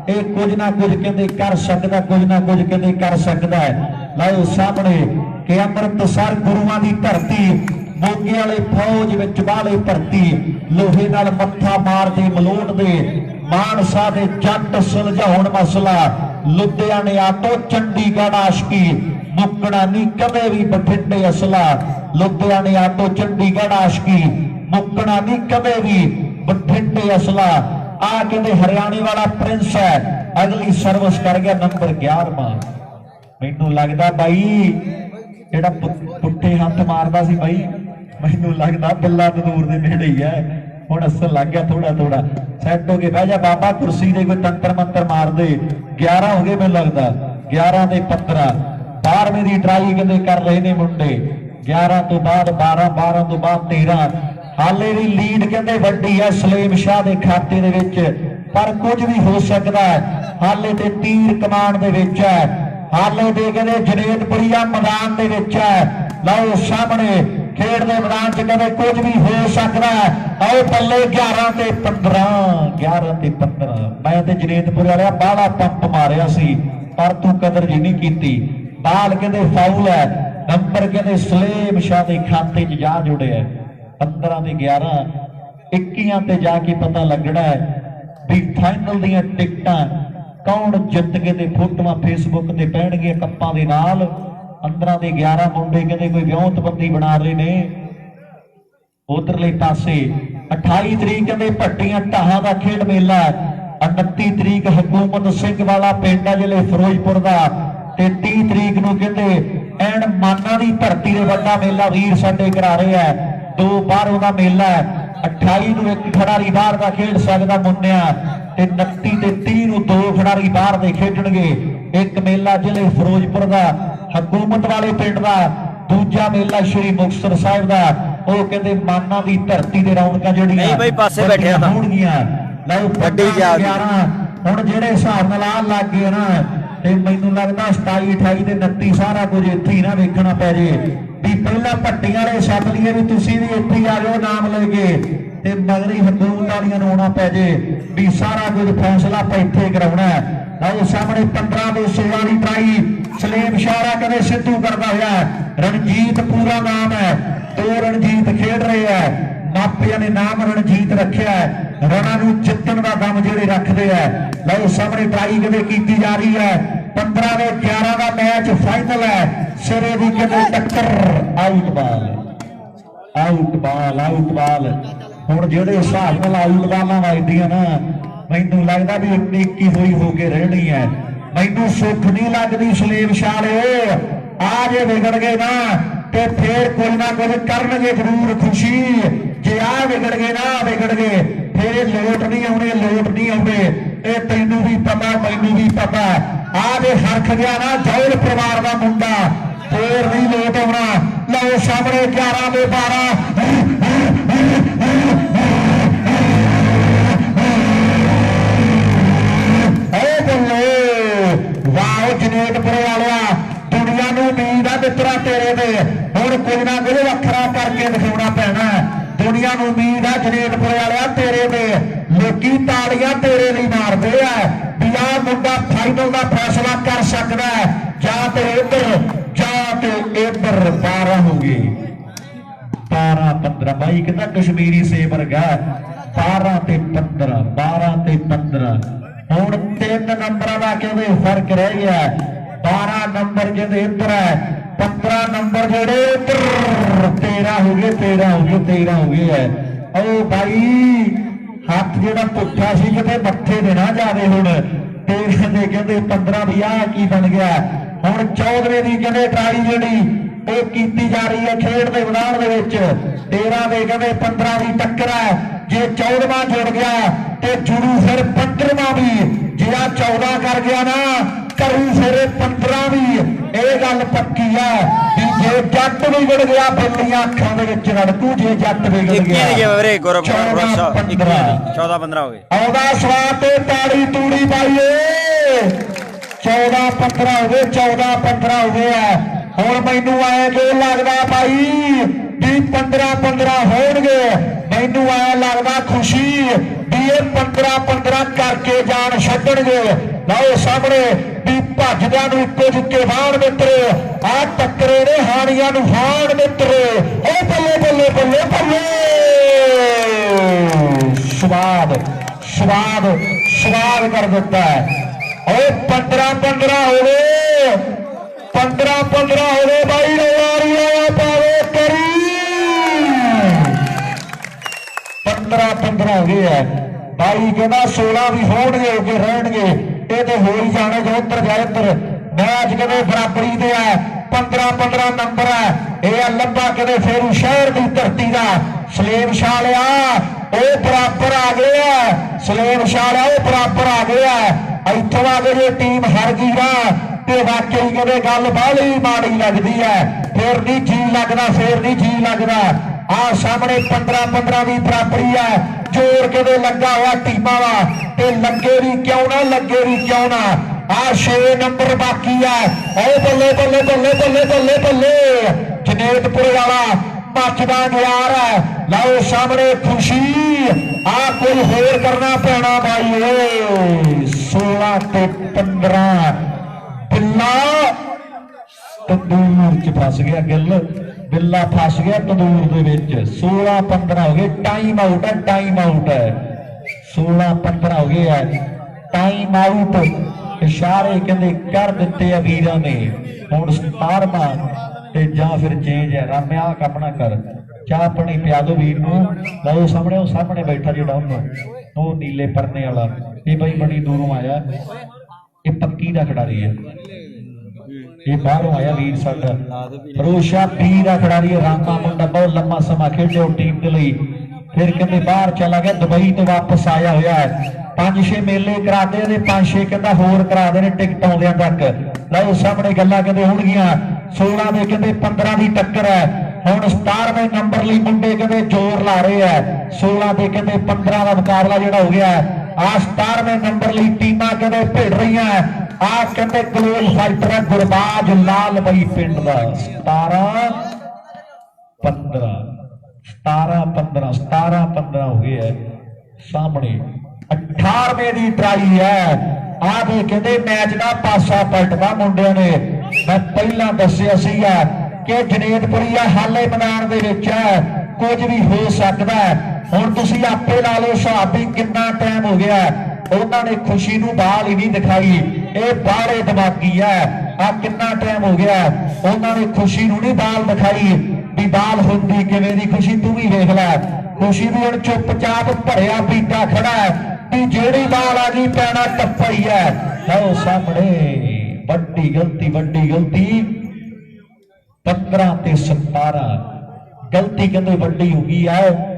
ਇਹ ਕੁਝ ਨਾ ਕੁਝ ਕਹਿੰਦੇ ਕਰ ਸਕਦਾ ਕੁਝ ਨਾ ਕੁਝ ਕਹਿੰਦੇ ਕਰ ਸਕਦਾ ਲਓ ਸਾਹਮਣੇ ਕਿ ਅੰਮ੍ਰਿਤਸਰ ਗੁਰੂਆਂ ਦੀ ਧਰਤੀ ਮੋਗੇ ਵਾਲੇ ਫੌਜ ਵਿੱਚ ਵਾਲੇ ਭਰਤੀ ਲੋਹੇ ਨਾਲ ਮੱਥਾ ਮਾਰਦੇ ਮਲੋਟਦੇ ਮਾਨਸਾ ਦੇ ਜੱਟ ਸੁਲਝਾਉਣ ਮਸਲਾ ਲੁਧਿਆਣੇ ਆਟੋ ਚੰਡੀਗੜ੍ਹ ਆਸ਼ਕੀ ਮੁੱਕਣਾ ਨਹੀਂ ਕਦੇ ਵੀ ਬਠਿੰਡੇ ਅਸਲਾ ਲੁਧਿਆਣੇ ਆਟੋ ਚੰਡੀਗੜ੍ਹ ਆਸ਼ਕੀ ਮੁੱਕਣਾ ਨਹੀਂ ਕਦੇ ਵੀ ਬਠਿੰਡੇ ਅਸਲਾ ਆ ਕਹਿੰਦੇ ਹਰਿਆਣੇ ਵਾਲਾ ਪ੍ਰਿੰਸ ਹੈ ਅਗਲੀ ਸਰਵਿਸ ਕਰ ਗਿਆ ਨੰਬਰ 11ਵਾਂ ਮੈਨੂੰ ਲੱਗਦਾ ਬਾਈ ਜਿਹੜਾ ਪੁੱਠੇ ਹੱਥ ਮਾਰਦਾ ਸੀ ਬਾਈ ਮੈਨੂੰ ਲੱਗਦਾ ਬੱਲਾ ਦੂਰ ਦੇ ਨੇੜੇ ਹੀ ਹੈ ਹੁਣ ਅਸਲ ਲੱਗ ਗਿਆ ਥੋੜਾ ਸੈੱਟ ਹੋ ਕੇ ਬਹਿ ਜਾ ਬਾਬਾ ਕੁਰਸੀ ਦੇ ਕੋਈ ਤੰਤਰ ਮੰਤਰ ਮਾਰ ਦੇ 11 ਹੋ ਗਏ ਮੈਨੂੰ ਲੱਗਦਾ 11 ਤੇ 15 12ਵੇਂ ਦੀ ਟਰਾਈ ਕਹਿੰਦੇ ਕਰ ਰਹੇ ਨੇ ਮੁੰਡੇ 11 ਤੋਂ ਬਾਅਦ 12 ਤੋਂ ਬਾਅਦ 13 ਹਾਲੇ ਵੀ ਲੀਡ ਕਹਿੰਦੇ ਵੱਡੀ ਹੈ ਸਲੇਮ ਸ਼ਾਹ ਦੇ ਖਾਤੇ ਦੇ ਵਿੱਚ ਪਰ ਕੁਝ ਵੀ ਹੋ ਸਕਦਾ ਹਾਲੇ ਤੇ ਤੀਰ ਕਮਾਨ ਦੇ ਵਿੱਚ ਹੈ ਹਾਲੇ ਦੇ ਕਹਿੰਦੇ ਜਨੇਤਪੁਰੀਆ ਮੈਦਾਨ ਦੇ ਵਿੱਚ ਹੈ ਲਓ ਸਾਹਮਣੇ ਖੇਡ ਦੇ ਮੈਦਾਨ 'ਚ ਕਹਿੰਦੇ ਕੁਝ ਵੀ ਹੋ ਸਕਦਾ ਆਓ ਪੱਲੇ 11 ਤੇ 15 ਮੈਂ ਤੇ ਜਨੇਤਪੁਰ ਵਾਲਿਆ ਬਾਹਲਾ ਪੰਪ ਮਾਰਿਆ ਸੀ ਪਰ ਤੂੰ ਕਦਰ ਜੀ ਨਹੀਂ ਕੀਤੀ ਬਾਲ ਕਹਿੰਦੇ ਫਾਉਲ ਹੈ ਨੰਬਰ ਕਹਿੰਦੇ ਸਲੇਮ ਸ਼ਾਹ ਦੇ ਖਾਤੇ 'ਚ ਜਾ ਜੁੜਿਆ 15 ਤੇ 11 21 ਤੇ ਜਾ ਕੇ ਪਤਾ ਲੱਗਣਾ ਵੀ ਫਾਈਨਲ ਦੀਆਂ ਟਿਕਟਾਂ ਕੌਣ ਜਿੱਤ ਕੇ ਤੇ ਫੋਟੋਆਂ ਫੇਸਬੁੱਕ ਤੇ ਪੈਣਗੀਆਂ ਕੱਪਾਂ ਦੇ ਨਾਲ 15 ਦੇ 11 ਮੁੰਡੇ ਕਹਿੰਦੇ ਕੋਈ ਵਿਉਂਤਬੰਦੀ ਬਣਾ ਰਹੇ ਨੇ ਉਧਰਲੇ ਪਾਸੇ। 28 ਤਰੀਕ ਕਹਿੰਦੇ ਭੱਟੀਆਂ ਢਾਹਾਂ ਦਾ ਖੇਡ ਮੇਲਾ, 29 ਤਰੀਕ ਹਕੂਮਤ ਸਿੰਘ ਵਾਲਾ ਪਿੰਡ ਆ ਜ਼ਿਲ੍ਹੇ ਫਿਰੋਜ਼ਪੁਰ ਦਾ, ਤੇ 30 ਤਰੀਕ ਨੂੰ ਕਹਿੰਦੇ ਐਨ ਮਾਨਾ ਦੀ ਧਰਤੀ ਦੇ ਵੱਡਾ ਮੇਲਾ ਵੀਰ ਸਾਡੇ ਕਰਾ ਰਹੇ ਆ। 2 ਬਾਹਰੋਂ ਦਾ ਮੇਲਾ ਹੈ। 28 ਨੂੰ ਇੱਕ ਖਿਡਾਰੀ ਬਾਹਰ ਦਾ ਖੇਡ ਸਕਦਾ ਮੁੰਨਿਆ, ਤੇ 29 ਤੇ 30 ਨੂੰ 2 ਖਿਡਾਰੀ ਬਾਹਰ ਦੇ ਖੇਡਣਗੇ। ਇੱਕ ਮੇਲਾ ਜ਼ਿਲ੍ਹੇ ਫਿਰੋਜ਼ਪੁਰ ਦਾ ਹਕੂਮਤ ਵਾਲੇ ਪਿੰਡ ਦਾ, ਦੂਜਾ ਮੇਲਾ ਸ਼੍ਰੀ ਮੁਕਤਸਰ ਸਾਹਿਬ ਦਾ। ਉਹ ਕਹਿੰਦੇ ਮਾਨਾ ਦੀ ਧਰਤੀ ਦੇ ਰੌਣਕਾਂ ਜਿਹੜੀਆਂ ਨਹੀਂ ਬਈ ਪਾਸੇ ਬੈਠਿਆ ਤਾਂ ਹੋਣਗੀਆਂ। ਲਓ ਵੱਡੀ ਜਾ 11 ਹੁਣ ਜਿਹੜੇ ਹਿਸਾਬ ਨਾਲ ਆ ਲੱਗ ਗਏ ਨਾ, ਤੇ ਮੈਨੂੰ ਲੱਗਦਾ 27 28 ਤੇ 29 ਸਾਰਾ ਕੁਝ ਇੱਥੇ ਹੀ ਨਾ ਵੇਖਣਾ ਪੈ ਜੇ ਵੀ ਪਹਿਲਾਂ ਭੱਟੀਆਂ ਵਾਲੇ ਛੱਡ ਲਈਏ ਵੀ ਤੁਸੀਂ ਵੀ ਇੱਥੇ ਹੀ ਆ ਜਾਓ ਨਾਮ ਲੈ ਕੇ, ਤੇ ਮਗਰੀ ਹਕੂਮਤ ਵਾਲੀਆਂ ਨੂੰ ਆਉਣਾ ਪੈ ਜੇ ਵੀ ਸਾਰਾ ਕੁਝ ਫੈਸਲਾ ਆਪਾਂ ਇੱਥੇ ਕਰਾਉਣਾ ਹੈ। ਲਓ ਸਾਹਮਣੇ 15 ਦੇ 16 ਦੀ ਟਰਾਈ ਸਲੇਮ ਸ਼ਾਰਾ ਕਦੇ ਸਿੱਧੂ ਕਰਦਾ ਹੋਇਆ। ਰਣਜੀਤ ਪੂਰਾ ਨਾਮ ਹੈ, 2 ਰਣਜੀਤ ਖੇਡ ਰਹੇ ਆ, ਮਾਪਿਆਂ ਨੇ ਨਾਮ ਰਣਜੀਤ ਰੱਖਿਆ। ਰਣਾ ਨੂੰ ਜਿੱਤਣ ਦਾ ਦਮ ਜਿਹੜੇ ਰੱਖਦੇ ਆ। ਲਓ ਸਾਹਮਣੇ ਟਰਾਈ ਕਦੇ ਕੀਤੀ ਜਾ ਰਹੀ ਹੈ। 15 ਦੇ 11 ਦਾ ਮੈਚ ਫਾਈਨਲ ਹੈ। ਸਿਰੇ ਦੀ ਕਦੇ ਟੱਕਰ, ਆਊਟ ਬਾਲ ਆਊਟ ਬਾਲ ਆਊਟ ਬਾਲ। ਹੁਣ ਜਿਹੜੇ ਹਿਸਾਬ ਨਾਲ ਆਊਟ ਬਾਲਾਂ ਵੱਜਦੀਆਂ ਨਾ, ਮੈਨੂੰ ਲੱਗਦਾ ਵੀ 21 ਹੋਈ ਹੋ ਕੇ ਰਹਿਣੀ ਹੈ। ਮੈਨੂੰ ਸੁੱਖ ਨਹੀਂ ਲੱਗਦੀ ਸਲੇਮ ਸ਼ਾਲੇ ਆ ਜੇ ਵਿਗੜ ਗਏ ਨਾ ਤੇ ਫੇਰ ਕੋਈ ਨਾ ਕੁਝ ਕਰਨਗੇ ਜ਼ਰੂਰ ਖੁਸ਼ੀ। ਜੇ ਆ ਵਿਗੜ ਗਏ ਨਾ ਵਿਗੜ ਗਏ, ਫੇਰ ਇਹ ਲੋਟ ਨਹੀਂ ਆਉਣੇ, ਲੋਟ ਨਹੀਂ ਆਉਣੇ। ਇਹ ਤੈਨੂੰ ਵੀ ਪਤਾ ਮੈਨੂੰ ਵੀ ਪਤਾ। ਆ ਜੇ ਹਰਖ ਗਿਆ ਨਾ ਜੌਲ ਪਰਿਵਾਰ ਦਾ ਮੁੰਡਾ, ਫੇਰ ਨਹੀਂ ਲੋਟ ਆਉਣਾ। ਲਓ ਸਾਹਮਣੇ 11 ਦੇ 12 ਵਾਓ ਜਨੇਟਪੁਰ ਵਾਲਿਆ, ਦੁਨੀਆ ਨੂੰ ਉਮੀਦ ਆ ਮਿੱਤਰਾ ਤੇਰੇ ਤੇ, ਹੁਣ ਕੁਝ ਨਾ ਕੁਝ ਵੱਖਰਾ ਕਰਕੇ ਦਿਖਾਉਣਾ ਪੈਣਾ। ਦੁਨੀਆ ਨੂੰ ਉਮੀਦ ਆ ਜਨੇਟਪੁਰ ਵਾਲਿਆ ਤੇਰੇ ਤੇ, ਲੋਕੀ ਤਾੜੀਆਂ ਤੇਰੇ ਲਈ ਮਾਰਦੇ ਆ ਵੀ ਆਹ ਮੁੰਡਾ ਫਾਈਨਲ ਦਾ ਫੈਸਲਾ ਕਰ ਸਕਦਾ ਹੈ। ਜਾਂ ਤੇ ਇੱਧਰ ਜਾਂ ਤੇ ਇੱਧਰ 12 ਹੋ ਗਏ 12 15 ਬਾਈ ਕਹਿੰਦਾ ਕਸ਼ਮੀਰੀ ਸੇਬ ਵਰਗਾ 12 ਤੇ 15 12 ਤੇ 15। ਹੁਣ 3 ਨੰਬਰਾਂ ਦਾ ਕਹਿੰਦੇ ਫਰਕ ਰਹਿ ਗਿਆ। 12 ਨੰਬਰ ਕਹਿੰਦੇ ਇੱਧਰ ਹੈ, 15 ਨੰਬਰ ਜਿਹੜੇ ਇੱਧਰ 13 ਹੋ ਗਏ 13 ਹੋ ਗਏ 13 ਹੋ ਗਏ ਹੈ। ਉਹ ਬਾਈ ਹੱਥ ਜਿਹੜਾ ਪੁੱਠਾ ਸੀ ਕਿਤੇ ਮੱਥੇ ਦੇ ਨਾ ਜਾਵੇ। ਹੁਣ 13 ਦੇ ਕਹਿੰਦੇ 15 ਵੀ ਆਹ ਕੀ ਬਣ ਗਿਆ। ਹੁਣ 14ਵੇਂ ਦੀ ਕਹਿੰਦੇ ਟਰਾਈ ਜਿਹੜੀ ਉਹ ਕੀਤੀ ਜਾ ਰਹੀ ਹੈ ਖੇਡ ਦੇ ਮੈਦਾਨ ਦੇ ਵਿੱਚ। 13 ਦੇ ਕਹਿੰਦੇ 15 ਦੀ ਟੱਕਰ ਹੈ। ਜੇ 14ਵਾਂ ਜੁੜ ਗਿਆ ਤੇ ਜੁੜੂ ਫਿਰ 15ਵਾਂ ਵੀ। ਜੇ ਆ 14 ਕਰ ਗਿਆ ਨਾ ਕਰੂ ਫਿਰ 15 ਵੀ। ਇਹ ਗੱਲ ਪੱਕੀ ਹੈ ਵੀ ਜੇ ਜੱਟ ਵਿਗੜ ਗਿਆ ਬੱਲੀਆਂ ਅੱਖਾਂ ਦੇ ਵਿੱਚ ਰੜਕੂ। ਜੇ ਜੱਟ ਵਿਗੜ ਗਿਆ 14 15 ਹੋ ਗਏ। ਆਉਂਦਾ ਸਵਾਦ ਤੇ ਤਾੜੀ ਤੂੜੀ ਪਾਈਏ। 14 15 ਹੋ ਗਏ 14 15 ਹੋ ਗਏ ਆ। ਹੁਣ ਮੈਨੂੰ ਐ ਜੋ ਲੱਗਦਾ ਭਾਈ ਵੀ 15 15 ਹੋਣਗੇ। ਮੈਨੂੰ ਐ ਲੱਗਦਾ ਖੁਸ਼ੀ ਵੀ ਇਹ 15 15 ਕਰਕੇ ਜਾਣ ਛੱਡਣਗੇ। ਲਓ ਸਾਹਮਣੇ ਵੀ ਭੱਜਦਿਆਂ ਨੂੰ ਇੱਕੋ ਜਿੱਕੇ ਵਾਹਣ ਮਿੱਤਰੇ, ਆ ਟੱਕਰੇ ਨੇ ਹਾਣੀਆਂ ਨੂੰ ਹਾਣ ਮਿੱਤਰੇ। ਉਹ ਬੱਲੇ ਬੱਲੇ ਬੱਲੇ ਬੱਲੇ ਸਵਾਦ ਸਵਾਦ ਸਵਾਦ ਕਰ ਦਿੱਤਾ ਹੈ। ਉਹ 15 15 ਹੋ ਗਏ 15 15 ਹੋ ਗਏ ਬਾਈ ਰੋਲਾ ਪਾਵੇ ਕਰੀ 15 15 ਹੋ ਗਏ ਹੈ। ਬਾਈ ਕਹਿੰਦਾ 16 ਵੀ ਹੋਣਗੇ ਹੋ ਕੇ ਰਹਿਣਗੇ। ਇਹ ਤੇ ਹੋ ਹੀ ਜਾਣੇ ਜੋ ਉੱਧਰ ਜਾਏ ਇੱਧਰ। ਮੈਚ ਕਹਿੰਦੇ ਬਰਾਬਰੀ ਦੇ ਹੈ। 15 15 ਨੰਬਰ ਹੈ। ਇਹ ਲੰਬਾ ਕਹਿੰਦੇ ਫੇਰੂ ਸ਼ਹਿਰ ਦੀ ਧਰਤੀ ਦਾ ਸਲੇਮ ਸ਼ਾਲਿਆ ਉਹ ਬਰਾਬਰ ਆ ਗਿਆ। ਸਲੇਮ ਸ਼ਾਲਿਆ ਉਹ ਬਰਾਬਰ ਆ ਗਿਆ। ਇੱਥੋਂ ਆ ਕੇ ਜੇ ਟੀਮ ਹਾਰ ਗਈ ਨਾ ਤੇ ਵਾਕਈ ਕਹਿੰਦੇ ਗੱਲ ਬਾਹਲੀ ਮਾੜੀ ਲੱਗਦੀ ਹੈ। ਫੇਰ ਨਹੀਂ ਜੀ ਲੱਗਦਾ ਫੇਰ ਨਹੀਂ ਜੀ ਲੱਗਦਾ। ਆ ਸਾਹਮਣੇ 15 15 ਦੀ ਬਰਾਬਰੀ ਹੈ। ਜੋਰ ਕਿਤੇ ਲੱਗਾ ਹੋਇਆ ਟੀਮਾਂ ਦਾ ਤੇ ਲੱਗੇ ਵੀ ਕਿਉਂ ਨਾ ਲੱਗੇ ਵੀ ਕਿਉਂ ਨਾ। ਆ 6 ਨੰਬਰ ਬਾਕੀ ਹੈ। ਓ ਬੱਲੇ ਬੱਲੇ ਬੱਲੇ ਬੱਲੇ ਬੱਲੇ ਬੱਲੇ ਜਨੇਤਪੁਰ ਵਾਲਾ ਮੱਚਦਾ ਯਾਰ ਹੈ। ਲਓ ਸਾਹਮਣੇ ਖੁਸ਼ੀ ਆ ਕੋਈ ਹੋਰ ਕਰਨਾ ਪੈਣਾ ਬਾਈ ਓਏ। 16 ਤੇ 15 ਬਿੱਲਾ ਤੰਦੂਰ ਚ ਫਸ ਗਿਆ। ਬਿੱਲਾ ਫਸ ਗਿਆ ਤੰਦੂਰ ਦੇ ਵਿੱਚ। 16 15 ਹੋ ਗਏ। ਟਾਈਮ ਆਊਟ ਹੈ ਟਾਈਮ ਆਊਟ ਹੈ। 16 15 ਹੋ ਗਏ ਹੈ ਟਾਈਮ ਆਊਟ। ਇਸ਼ਾਰੇ ਕਹਿੰਦੇ ਕਰ ਦਿੱਤੇ ਆ ਵੀਰਾਂ ਨੇ। ਹੁਣ 17ਵਾਂ ਤੇ ਜਾਂ ਫਿਰ ਚੇਂਜ ਹੈ। ਰਾਮਿਆ ਆਪਣਾ ਕਰ ਚਾਹ ਪਾਣੀ ਪਿਆ ਦੋ ਵੀਰ ਨੂੰ। ਲਓ ਸਾਹਮਣੇ ਉਹ ਸਾਹਮਣੇ ਬੈਠਾ ਜਿਹੜਾ ਉਹ ਨੀਲੇ ਪਰਨੇ ਵਾਲਾ, ਇਹ ਬਾਈ ਬੜੀ ਦੂਰੋਂ ਆਇਆ, ਇਹ ਪੱਕੀ ਦਾ ਖਿਡਾਰੀ ਹੈ, ਇਹ ਬਾਹਰੋਂ ਆਇਆ ਵੀਰ ਸਾਡਾ ਰੋਸ਼ਾ ਪੀ ਦਾ ਖਿਡਾਰੀ। ਰਾਮਾ ਮੁੰਡਾ ਬਹੁਤ ਲੰਮਾ ਸਮਾਂ ਖੇਡਿਆ ਟੀਮ ਦੇ ਲਈ, ਫਿਰ ਕਹਿੰਦੇ ਬਾਹਰ ਚਲਾ ਗਿਆ, ਦੁਬਈ ਤੋਂ ਵਾਪਸ ਆਇਆ ਹੋਇਆ ਹੈ। 5-6 ਮੇਲੇ ਕਰਾਦੇ ਨੇ, 5-6 ਕਹਿੰਦਾ ਹੋਰ ਕਰਾਦੇ ਨੇ ਟਿਕਟ ਆਉਂਦਿਆਂ ਤੱਕ। ਲਓ ਸਾਹਮਣੇ ਗੱਲਾਂ ਕਹਿੰਦੇ ਹੋਣਗੀਆਂ 16 ਦੇ ਕਹਿੰਦੇ 15 ਦੀ ਟੱਕਰ ਹੈ। ਹੁਣ 17ਵੇਂ ਨੰਬਰ ਲਈ ਮੁੰਡੇ ਕਹਿੰਦੇ ਜ਼ੋਰ ਲਾ ਰਹੇ ਆ। 16 ਦੇ ਕਹਿੰਦੇ 15 ਦਾ ਮੁਕਾਬਲਾ ਜਿਹੜਾ ਹੋ ਗਿਆ ਆ 17ਵੇਂ ਨੰਬਰ ਲਈ ਟੀਮਾਂ ਕਹਿੰਦੇ ਭਿੜ ਰਹੀਆਂ। ਆ ਕਹਿੰਦੇ ਗਲੋਲ ਫਾਈਟਰ ਹੈ ਗੁਰਬਾਜ ਲਾਲ ਬਈ ਪਿੰਡ ਦਾ। 17-15 17-15 17-15 ਹੋ ਗਏ ਹੈ। ਸਾਹਮਣੇ 18ਵੇਂ ਦੀ ਟਰਾਈ ਹੈ। ਆ ਦੇ ਕਹਿੰਦੇ ਮੈਚ ਦਾ ਪਾਸਾ ਪਲਟਦਾ ਮੁੰਡਿਆਂ ਨੇ। ਮੈਂ ਪਹਿਲਾਂ ਦੱਸਿਆ ਸੀਗਾ ਕਿ ਜਨੇਤਪੁਰੀਆ ਹਾਲੇ ਮੈਦਾਨ ਦੇ ਵਿੱਚ ਹੈ, ਕੁਝ ਵੀ ਹੋ ਸਕਦਾ ਹੈ। ਹੁਣ ਤੁਸੀਂ ਆਪੇ ਲਾ ਲਓ ਹਿਸਾਬ ਵੀ ਕਿੰਨਾ ਟਾਈਮ ਹੋ ਗਿਆ। ਉਹਨਾਂ ਨੇ ਖੁਸ਼ੀ ਨੂੰ ਬਾਲ ਹੀ ਨਹੀਂ ਦਿਖਾਈ, ਇਹ ਬਾਹਲੇ ਦਿਮਾਗੀ ਹੈ। ਆ ਕਿੰਨਾ ਟਾਈਮ ਹੋ ਗਿਆ, ਉਹਨਾਂ ਨੇ ਖੁਸ਼ੀ ਨੂੰ ਨਹੀਂ ਬਾਲ ਦਿਖਾਈ ਵੀ ਬਾਲ ਹੁੰਦੀ ਕਿਵੇਂ ਦੀ ਖੁਸ਼ੀ। ਤੂੰ ਵੀ ਵੇਖ ਲੈ, ਖੁਸ਼ੀ ਵੀ ਹੁਣ ਚੁੱਪਚਾਪ ਭਰਿਆ ਪੀਤਾ ਖੜਾ ਹੈ ਵੀ ਜਿਹੜੀ ਬਾਲ ਆ ਗਈ ਪੈਣਾ ਟੱਪਾ ਹੀ ਹੈ। ਲਓ ਸਾਹਮਣੇ ਵੱਡੀ ਗਲਤੀ 15 ਤੇ 17 ਗਲਤੀ ਕਹਿੰਦੇ ਵੱਡੀ ਹੋ ਗਈ ਹੈ।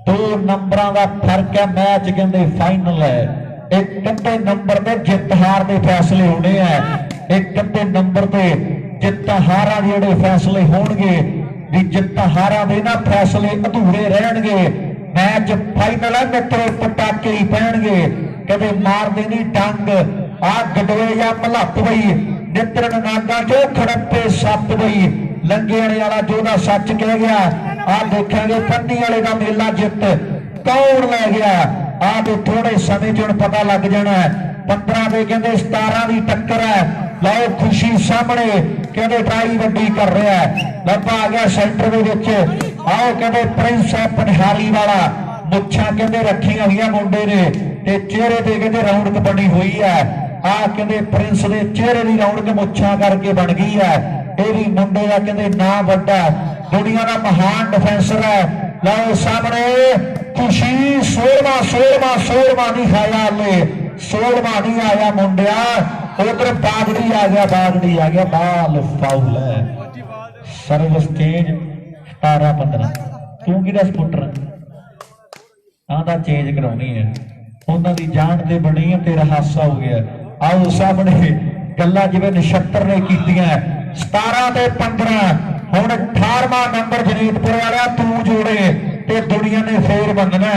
2 ਨੰਬਰਾਂ ਦਾ ਫਰਕ ਹੈ। ਮੈਚ ਕਹਿੰਦੇ ਫਾਈਨਲ ਹੈ। ਇੱਕ ਅੱਧੇ ਨੰਬਰ ਤੇ ਜਿੱਤ ਹਾਰ ਦੇ ਫੈਸਲੇ ਹੋਣੇ ਆ। ਇੱਕ ਅੱਧੇ ਨੰਬਰ ਤੇ ਜਿੱਤ ਹਾਰਾਂ ਦੇ ਜਿਹੜੇ ਫੈਸਲੇ ਹੋਣਗੇ ਵੀ ਜਿੱਤ ਹਾਰਾਂ ਦੇ ਨਾ ਫੈਸਲੇ ਅਧੂਰੇ ਰਹਿਣਗੇ। ਮੈਚ ਫਾਈਨਲ ਹੈ ਮਿੱਤਰੋ, ਪਟਾਕੇ ਹੀ ਪੈਣਗੇ। ਕਦੇ ਮਾਰਦੇ ਨਹੀਂ ਡੰਗ ਆ ਗਡਵੇ ਜਾਂ ਮਹੱਤ ਬਈ ਨਿੱਤਰਨ ਨਾਗਾ ਚੋ ਖੜੱਪੇ ਸੱਪ ਬਈ ਲੰਗੇਣੇ ਵਾਲਾ ਜੋ ਦਾ ਸੱਚ ਕਹਿ ਗਿਆ। ਆ ਦੇਖਾਂਗੇ ਪੰਨੀ ਵਾਲੇ ਦਾ ਮੇਲਾ ਜਿੱਤ ਕੌਣ ਲੈ ਗਿਆ। ਆ ਦੇ ਥੋੜੇ ਸਮੇਂ ਚ ਹੁਣ ਪਤਾ ਲੱਗ ਜਾਣਾ। 15 ਦੇ ਕਹਿੰਦੇ 17 ਦੀ ਟੱਕਰ ਹੈ। ਲਓ ਖੁਸ਼ੀ ਸਾਹਮਣੇ ਕਹਿੰਦੇ ਟਰਾਈ ਵੱਡੀ ਕਰ ਰਿਹਾ। ਲੱਭਾ ਆ ਗਿਆ ਸੈਂਟਰ ਦੇ ਵਿੱਚ। ਆਓ ਕਹਿੰਦੇ ਪ੍ਰਿੰਸ ਪਨਹਾਰੀ ਵਾਲਾ, ਮੁੱਛਾਂ ਕਹਿੰਦੇ ਰੱਖੀਆਂ ਹੋਈਆਂ ਮੁੰਡੇ ਨੇ ਤੇ ਚਿਹਰੇ ਤੇ ਕਹਿੰਦੇ ਰੌਣਕ ਬਣੀ ਹੋਈ ਹੈ। ਆ ਕਹਿੰਦੇ ਪ੍ਰਿੰਸ ਦੇ ਚਿਹਰੇ ਦੀ ਰੌਣਕ ਮੁੱਛਾਂ ਕਰਕੇ ਬਣ ਗਈ ਹੈ। ਇਹ ਵੀ ਮੁੰਡੇ ਦਾ ਕਹਿੰਦੇ ਨਾਂ ਵੱਡਾ, ਦੁਨੀਆ ਦਾ ਮਹਾਨ ਡਿਫੈਂਸਰ ਹੈ। ਲਓ ਸਾਹਮਣੇ ਖੁਸ਼ੀ 16ਵਾਂ ਨਹੀਂ ਖਾਇਆ ਹਲੇ, 16ਵਾਂ ਨਹੀਂ ਆਇਆ ਮੁੰਡਿਆ। ਉਧਰ ਬਾਗੜੀ ਆ ਗਿਆ ਬਾਲ ਫਾਉਲ ਹੈ। Service change 17-15। ਤੂੰ ਕਿਹਦਾ ਸਪੋਰਟਰ ਆਂਦਾ ਚੇਂਜ ਕਰਾਉਣੀ ਹੈ। ਉਹਨਾਂ ਦੀ ਜਾਨ ਤੇ ਬਣੀ ਹੈ, ਤੇਰਾ ਹਾਸਾ ਹੋ ਗਿਆ। ਆਓ ਸਾਹਮਣੇ ਗੱਲਾਂ ਜਿਵੇਂ ਨਛੱਤਰ ਨੇ ਕੀਤੀਆਂ। 17 ਤੇ 15 ਹੁਣ 18ਵਾਂ ਨੰਬਰ ਜਨੀਤਪੁਰ ਵਾਲਿਆ ਤੂੰ ਜੋੜੇ ਤੇ ਦੁਨੀਆ ਨੇ ਫੇਰ ਮੰਨਣਾ।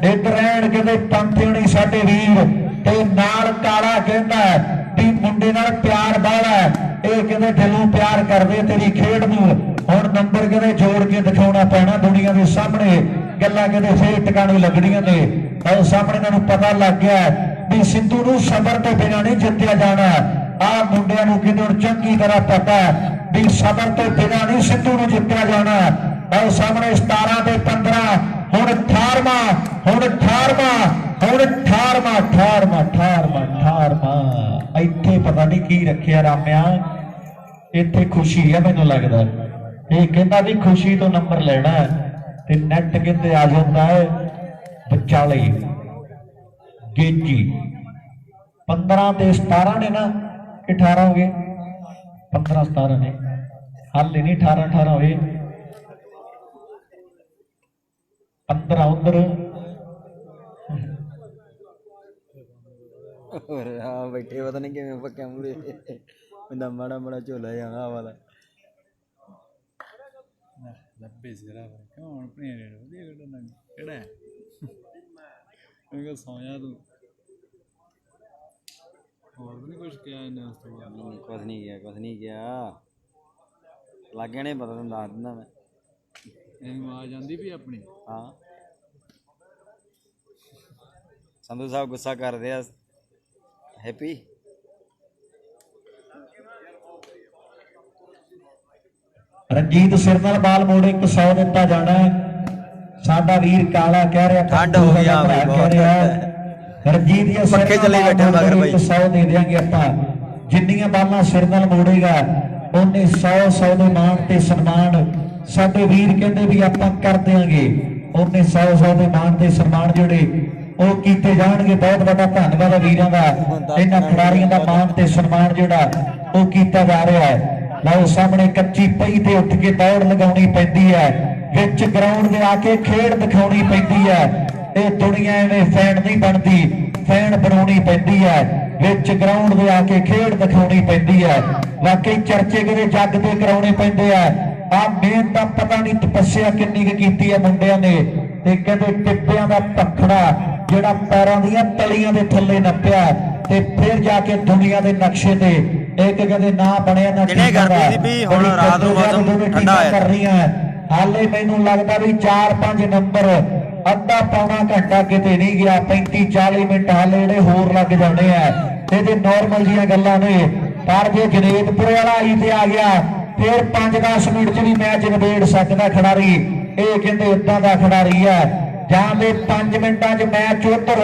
ਇੱਧਰ ਰਹਿਣ ਕਹਿੰਦੇ ਪੰਥੀਣੀ ਸਾਡੇ ਵੀਰ ਤੇ ਨਾਲ ਕਾਲਾ ਕਹਿੰਦਾ ਵੀ ਮੁੰਡੇ ਨਾਲ ਪਿਆਰ ਬਾਹਲਾ। ਇਹ ਕਹਿੰਦੇ ਦਿਲੋਂ ਪਿਆਰ ਕਰਦੇ ਤੇਰੀ ਖੇਡ ਨੂੰ। ਹੁਣ ਨੰਬਰ ਕਹਿੰਦੇ ਜੋੜ ਕੇ ਦਿਖਾਉਣਾ ਪੈਣਾ ਦੁਨੀਆ ਦੇ ਸਾਹਮਣੇ। ਗੱਲਾਂ ਕਹਿੰਦੇ ਫੇਰ ਟਿਕਾਣੇ ਲੱਗਣੀਆਂ ਨੇ। ਤਾਂ ਸਾਹਮਣੇ ਇਹਨਾਂ ਨੂੰ ਪਤਾ ਲੱਗ ਗਿਆ ਵੀ ਸਿੱਧੂ ਨੂੰ ਸਬਰ ਤੋਂ ਬਿਨਾਂ ਨਹੀਂ ਜਿੱਤਿਆ ਜਾਣਾ। ਆ ਮੁੰਡਿਆਂ ਨੂੰ ਕਹਿੰਦੇ ਹੁਣ ਚੰਗੀ ਤਰ੍ਹਾਂ ਪਤਾ ਵੀ ਸਬਰ ਤੋਂ ਬਿਨਾਂ ਨਹੀਂ ਸਿੱਧੂ ਨੂੰ ਜਿੱਤਿਆ ਜਾਣਾ। ਆਹ ਸਾਹਮਣੇ 17 ਤੇ 15 ਹੁਣ 18ਵਾਂ ਇੱਥੇ ਪਤਾ ਨਹੀਂ ਕੀ ਰੱਖਿਆ ਰਾਮਿਆ। ਇੱਥੇ ਖੁਸ਼ੀ ਹੈ ਮੈਨੂੰ ਲੱਗਦਾ। ਇਹ ਕਹਿੰਦਾ ਵੀ ਖੁਸ਼ੀ ਤੋਂ ਨੰਬਰ ਲੈਣਾ ਤੇ ਨੈਟ ਕਹਿੰਦੇ ਆ ਜਾਂਦਾ ਹੈ ਵਿਚਾਲੇ ਗੇਜੀ। 15 ਤੇ 17 ਨੇ ਨਾ ਕਿ 18 ਹੋ ਗਏ? 15-17 ਨੇ, ਹਾਲੇ ਨਹੀਂ 18-18 ਹੋਏ। 15 ਉਧਰ ਬੈਠੇ ਪਤਾ ਨਹੀਂ ਕਿਵੇਂ ਪੱਕਿਆ ਮੂਰੇ ਬੰਦਾ ਮਾੜਾ ਝੋਲਾ ਜਾਣਾ ਵਾਲਾ ਲੱਭੇ ਸਿਰਾ ਕਿਉਂ ਆਪਣੇ ਵਧੀਆ ਕੱਢਣਾ ਕਿਹੜਾ ਹੈ। ਮੈਂ ਕਿਹਾ ਸੌਂਿਆ ਤੂੰ ਹੋਰ ਵੀ ਕੁਝ ਕਿਹਾ ਇਹਨੇ ਉਸ ਤੋਂ ਬਾਅਦ? ਕੁਝ ਨਹੀਂ ਕਿਹਾ ਲੱਗ ਨੇ ਪਤਾ ਤੈਨੂੰ ਦੱਸ ਦਿੰਦਾ ਮੈਂ। ਇਹ ਆਵਾਜ਼ ਆਉਂਦੀ ਵੀ ਆਪਣੀ? ਹਾਂ ਸੰਧੂ ਸਾਹਿਬ ਗੁੱਸਾ ਕਰਦੇ ਆ। ਹੈਪੀ ਰਣਜੀਤ ਸਿਰ ਨਾਲ ਬਾਲ ਮੋੜ 100 ਦਿੱਤਾ ਜਾਣਾ। ਸਾਡਾ ਵੀਰ ਕਾਲਾ ਕਹਿ ਰਿਹਾ ਠੰਡ ਹੋ ਗਈ ਆ ਬਈ ਬਹੁਤ। ਰਣਜੀਤ ਜੀ ਪੱਕੇ ਚੱਲੇ ਬੈਠੇ ਆ ਮਗਰ ਬਾਈ। 100 ਦੇ ਦਿਆਂਗੇ ਆਪਾਂ, ਜਿੰਨੀਆਂ ਬਾਲਾਂ ਸਿਰ ਨਾਲ ਮੋੜੇਗਾ ਉਹਨੇ 100 ਦੇ ਮਾਣ ਤੇ ਸਨਮਾਨ ਸਾਡੇ ਵੀਰ ਕਹਿੰਦੇ ਵੀ ਆਪਾਂ ਕਰ ਦਿਆਂਗੇ। ਉਹਨੇ 100 ਦੇ ਮਾਣ ਤੇ ਸਨਮਾਨ ਜਿਹੜੇ ਉਹ ਕੀਤੇ ਜਾਣਗੇ। ਬਹੁਤ ਵੱਡਾ ਧੰਨਵਾਦ ਹੈ ਵੀਰਾਂ ਦਾ, ਇਹਨਾਂ ਖਿਡਾਰੀਆਂ ਦਾ ਮਾਣ ਤੇ ਸਨਮਾਨ ਜਿਹੜਾ ਉਹ ਕੀਤਾ ਜਾ ਰਿਹਾ ਹੈ। ਲਓ ਸਾਹਮਣੇ ਕੱਚੀ ਪਈ ਤੇ ਉੱਠ ਕੇ ਦੌੜ ਲਗਾਉਣੀ ਪੈਂਦੀ ਹੈ, ਵਿੱਚ ਗਰਾਊਂਡ ਦੇ ਆ ਕੇ ਖੇਡ ਦਿਖਾਉਣੀ ਪੈਂਦੀ ਹੈ। ਇਹ ਦੁਨੀਆ ਐਵੇਂ ਫੈਨ ਨਹੀਂ ਬਣਦੀ, ਫੈਨ ਬਣਾਉਣੀ ਪੈਂਦੀ ਹੈ, ਵਿੱਚ ਗਰਾਊਂਡ ਦੇ ਆ ਕੇ ਖੇਡ ਦਿਖਾਉਣੀ ਪੈਂਦੀ ਹੈ। ਵਾਕਈ ਚਰਚੇ ਕਿਤੇ ਜੱਗ ਤੇ ਕਰਾਉਣੇ ਪੈਂਦੇ ਆ। ਆ ਮਿਹਨਤ ਦਾ ਪਤਾ ਨਹੀਂ ਤਪੱਸਿਆ ਕਿੰਨੀ ਕੁ ਕੀਤੀ ਹੈ ਮੁੰਡਿਆਂ ਨੇ, ਤੇ ਕਹਿੰਦੇ ਟਿੱਪਿਆਂ ਦਾ ਪਖੜਾ ਜਿਹੜਾ ਪੈਰਾਂ ਦੀਆਂ ਤਲੀਆਂ ਦੇ ਥੱਲੇ ਨੱਪਿਆ ਤੇ ਫਿਰ ਜਾ ਕੇ ਦੁਨੀਆ ਦੇ ਨਕਸ਼ੇ ਤੇ ਇੱਕ ਕਹਿੰਦੇ ਨਾ ਬਣਿਆ ਨਾ ਜਿਹਨੇ ਗਰਮੀ ਸੀ ਵੀ ਹੁਣ ਰਾਤ ਨੂੰ ਮੌਸਮ ਠੰਡਾ ਹੋਇਆ ਕਰ ਰਹੀਆਂ। ਹਾਲੇ ਮੈਨੂੰ ਲੱਗਦਾ ਵੀ 4-5 ਨੰਬਰ ਅੱਧਾ ਪੌਣਾ ਘੰਟਾ ਕਿਤੇ ਨਹੀਂ ਗਿਆ, 35-40 ਮਿੰਟ ਹਾਲੇ ਜਿਹੜੇ ਹੋਰ ਲੱਗ ਜਾਣੇ ਆ। ਇਹਦੇ ਨਾਰਮਲ ਜੀਆਂ ਗੱਲਾਂ ਨੇ, ਪਰ ਜੇ ਜਨੇਤਪੁਰੇ ਵਾਲਾ ਆਈ ਤੇ ਆ ਗਿਆ ਫਿਰ 5-10 ਮਿੰਟ 'ਚ ਵੀ ਮੈਚ ਨਿਬੇੜ ਸਕਦਾ ਖਿਡਾਰੀ। ਇਹ ਕਹਿੰਦੇ ਇਦਾਂ ਦਾ ਖਿਡਾਰੀ ਹੈ, ਜਾਂ ਤੇ 5 ਮਿੰਟਾਂ 'ਚ ਮੈਚ ਉੱਧਰ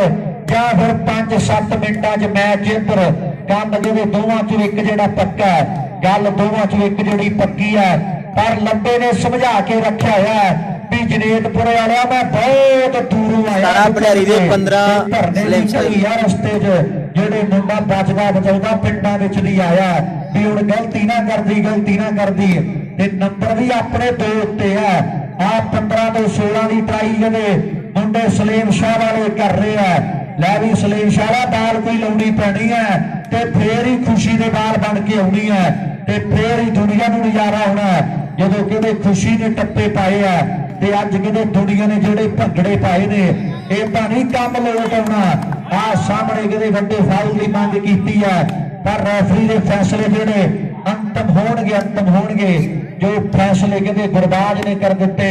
ਜਾਂ ਫਿਰ 5-7 ਮਿੰਟਾਂ 'ਚ ਮੈਚ ਇੱਧਰ। ਕੰਮ ਜਿਹਦੇ ਦੋਵਾਂ 'ਚੋਂ ਇੱਕ ਜਿਹੜਾ ਪੱਕਾ ਹੈ, ਗੱਲ ਦੋਵਾਂ 'ਚੋਂ ਇੱਕ ਜਿਹੜੀ ਪੱਕੀ ਹੈ। ਪਰ ਲੰਬੇ ਨੇ ਸਮਝਾ ਕੇ ਰੱਖਿਆ ਹੋਇਆ ਵੀ ਜਨੇਤਪੁਰੇ ਵਾਲਿਆ ਮੈਂ ਬਹੁਤ ਦੂਰੋਂ ਆਇਆ। ਸਾਰਾ ਭੰਡਾਰੀ ਦੇ 15 ਸਿਲੈਕਸ਼ਨ ਯਾਰ ਰਸਤੇ 'ਚ ਜਿਹੜੇ ਮੁੰਡਾ ਬਚਦਾ ਬਚਾਉਂਦਾ ਪਿੰਡਾਂ ਵਿੱਚ ਦੀ ਆਇਆ ਵੀ ਹੁਣ ਗਲਤੀ ਨਾ ਕਰਦੀ ਤੇ ਨੰਬਰ ਵੀ ਆਪਣੇ ਦੋ ਉੱਤੇ ਆ। ਆ 15 ਤੋਂ 16 ਦੀ ਟਰਾਈ ਜਿਹੜੇ ਮੁੰਡੇ ਸਲੀਮ ਸ਼ਾਹ ਵਾਲੇ ਕਰ ਰਹੇ ਆ। ਲੈ ਵੀ ਸਲੀਮ ਸ਼ਾਹ ਦਾ ਬਾਲ ਕੋਈ ਲਾਉਣੀ ਪੈਣੀ ਹੈ ਤੇ ਫੇਰ ਹੀ ਖੁਸ਼ੀ ਦੇ ਬਾਲ ਬਣ ਕੇ ਆਉਣੀ ਹੈ ਤੇ ਫੇਰ ਹੀ ਦੁਨੀਆ ਨੂੰ ਨਜ਼ਾਰਾ ਹੋਣਾ ਜਦੋਂ ਕਿਤੇ ਖੁਸ਼ੀ ਦੇ ਟੱਪੇ ਪਾਏ ਆ। ਤੇ ਅੱਜ ਕਿਤੇ ਦੁਨੀਆ ਨੇ ਜਿਹੜੇ ਭੰਗੜੇ ਪਾਏ ਨੇ ਇਹ ਤਾਂ ਨਹੀਂ ਕੰਮ ਲੋਟ ਆਉਣਾ। ਆ ਸਾਹਮਣੇ ਕਿਤੇ ਵੱਡੇ ਫਾਉਲ ਦੀ ਮੰਗ ਕੀਤੀ ਹੈ, ਪਰ ਰੈਫਰੀ ਦੇ ਫੈਸਲੇ ਜਿਹੜੇ ਅੰਤਮ ਹੋਣਗੇ ਜੋ ਫੈਸਲੇ ਕਿਤੇ ਗੁਰਬਾਜ ਨੇ ਕਰ ਦਿੱਤੇ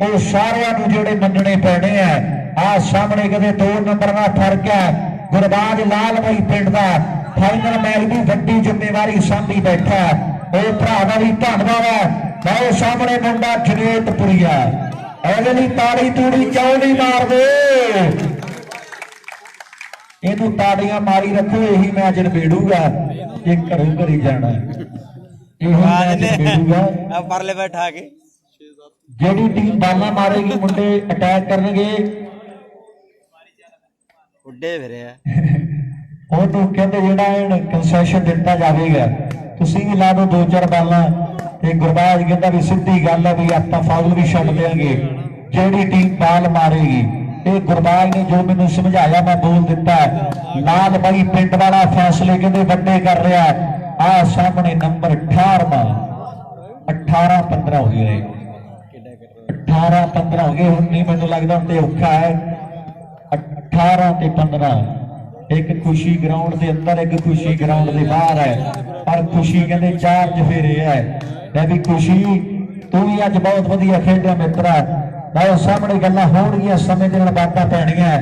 ਉਹ ਸਾਰਿਆਂ ਨੂੰ ਜਿਹੜੇ ਮੰਨਣੇ ਪੈਣੇ ਆ। ਆ ਸਾਹਮਣੇ ਕਿਤੇ 2 ਨੰਬਰ ਦਾ ਫਰਕ ਹੈ। ਗੁਰਬਾਜ ਲਾਲ ਬਾਈ ਪਿੰਡ ਦਾ ਫਾਈਨਲ ਮੈਚ ਦੀ ਵੱਡੀ ਜ਼ਿੰਮੇਵਾਰੀ ਸਾਂਭੀ ਬੈਠਾ, ਉਹ ਭਰਾ ਦਾ ਵੀ ਧੰਨਵਾਦ ਹੈ। ਉਹ ਸਾਹਮਣੇ ਮੁੰਡਾ ਜਨੇਤਪੁਰੀਆ, ਇਹਦੇ ਲਈ ਤਾੜੀ ਤੂੜੀ ਕਿਉਂ ਨਹੀਂ ਮਾਰਦੇ? ਇਹਨੂੰ ਤਾੜੀਆਂ ਮਾਰੀ ਰੱਖੋ, ਇਹੀ ਮੈਚ ਨਿਬੇੜੂਗਾ ਜੇ ਘਰੀ ਜਾਣਾ। ਇਹੀ ਮੈਚ ਨਿਬੇੜੂਗਾ। ਪਰਲੇ ਬੈਠਾ ਕੇ ਜਿਹੜੀ ਟੀਮ ਬਾਲਾਂ ਮਾਰੇਗੀ ਮੁੰਡੇ ਅਟੈਕ ਕਰਨਗੇ, ਉੱਡੇ ਫਿਰਿਆ ਉਹਨੂੰ ਕਹਿੰਦੇ ਜਿਹੜਾ ਇਹਨ ਕੰਸੈਸ਼ਨ ਦਿੱਤਾ ਜਾਵੇਗਾ ਤੁਸੀਂ ਵੀ ਲਾ ਦਿਓ 2-4 ਬਾਲਾਂ। ਤੇ ਗੁਰਬਾਜ ਕਹਿੰਦਾ ਵੀ ਸਿੱਧੀ ਗੱਲ ਹੈ ਵੀ ਆਪਾਂ ਫਾਉਲ ਵੀ ਛੱਡ ਦਿਆਂਗੇ ਜਿਹੜੀ ਟੀਮ ਬਾਲ ਮਾਰੇਗੀ। ਇਹ ਗੁਰਬਾਜ ਨੇ ਜੋ ਮੈਨੂੰ ਸਮਝਾਇਆ ਮੈਂ ਬੋਲ ਦਿੱਤਾ। ਲਾਲ ਬਾਈ ਪਿੰਡ ਵਾਲਾ ਫੈਸਲੇ ਕਹਿੰਦੇ ਵੱਡੇ ਕਰ ਰਿਹਾ। ਆ ਸਾਹਮਣੇ ਨੰਬਰ 18-15 ਹੋ ਗਏ, 18-15 ਹੋ ਗਏ। ਹੁਣ ਨਹੀਂ ਮੈਨੂੰ ਲੱਗਦਾ ਤੇ ਔਖਾ ਹੈ। 18 ਤੇ 15 ਇੱਕ ਖੁਸ਼ੀ ਗਰਾਊਂਡ ਦੇ ਅੰਦਰ ਇੱਕ ਖੁਸ਼ੀ ਗਰਾਊਂਡ ਦੇ ਬਾਹਰ ਹੈ, ਪਰ ਖੁਸ਼ੀ ਕਹਿੰਦੇ 4 ਜਫੇਰੇ ਹੈ। ਲੈ ਵੀ ਖੁਸ਼ੀ ਤੂੰ ਵੀ ਅੱਜ ਬਹੁਤ ਵਧੀਆ ਖੇਡਿਆ ਮਿੱਤਰਾ। ਲਓ ਸਾਹਮਣੇ ਗੱਲਾਂ ਹੋਣਗੀਆਂ, ਸਮੇਂ ਦੇ ਨਾਲ ਬਾਤਾਂ ਪੈਣੀਆਂ,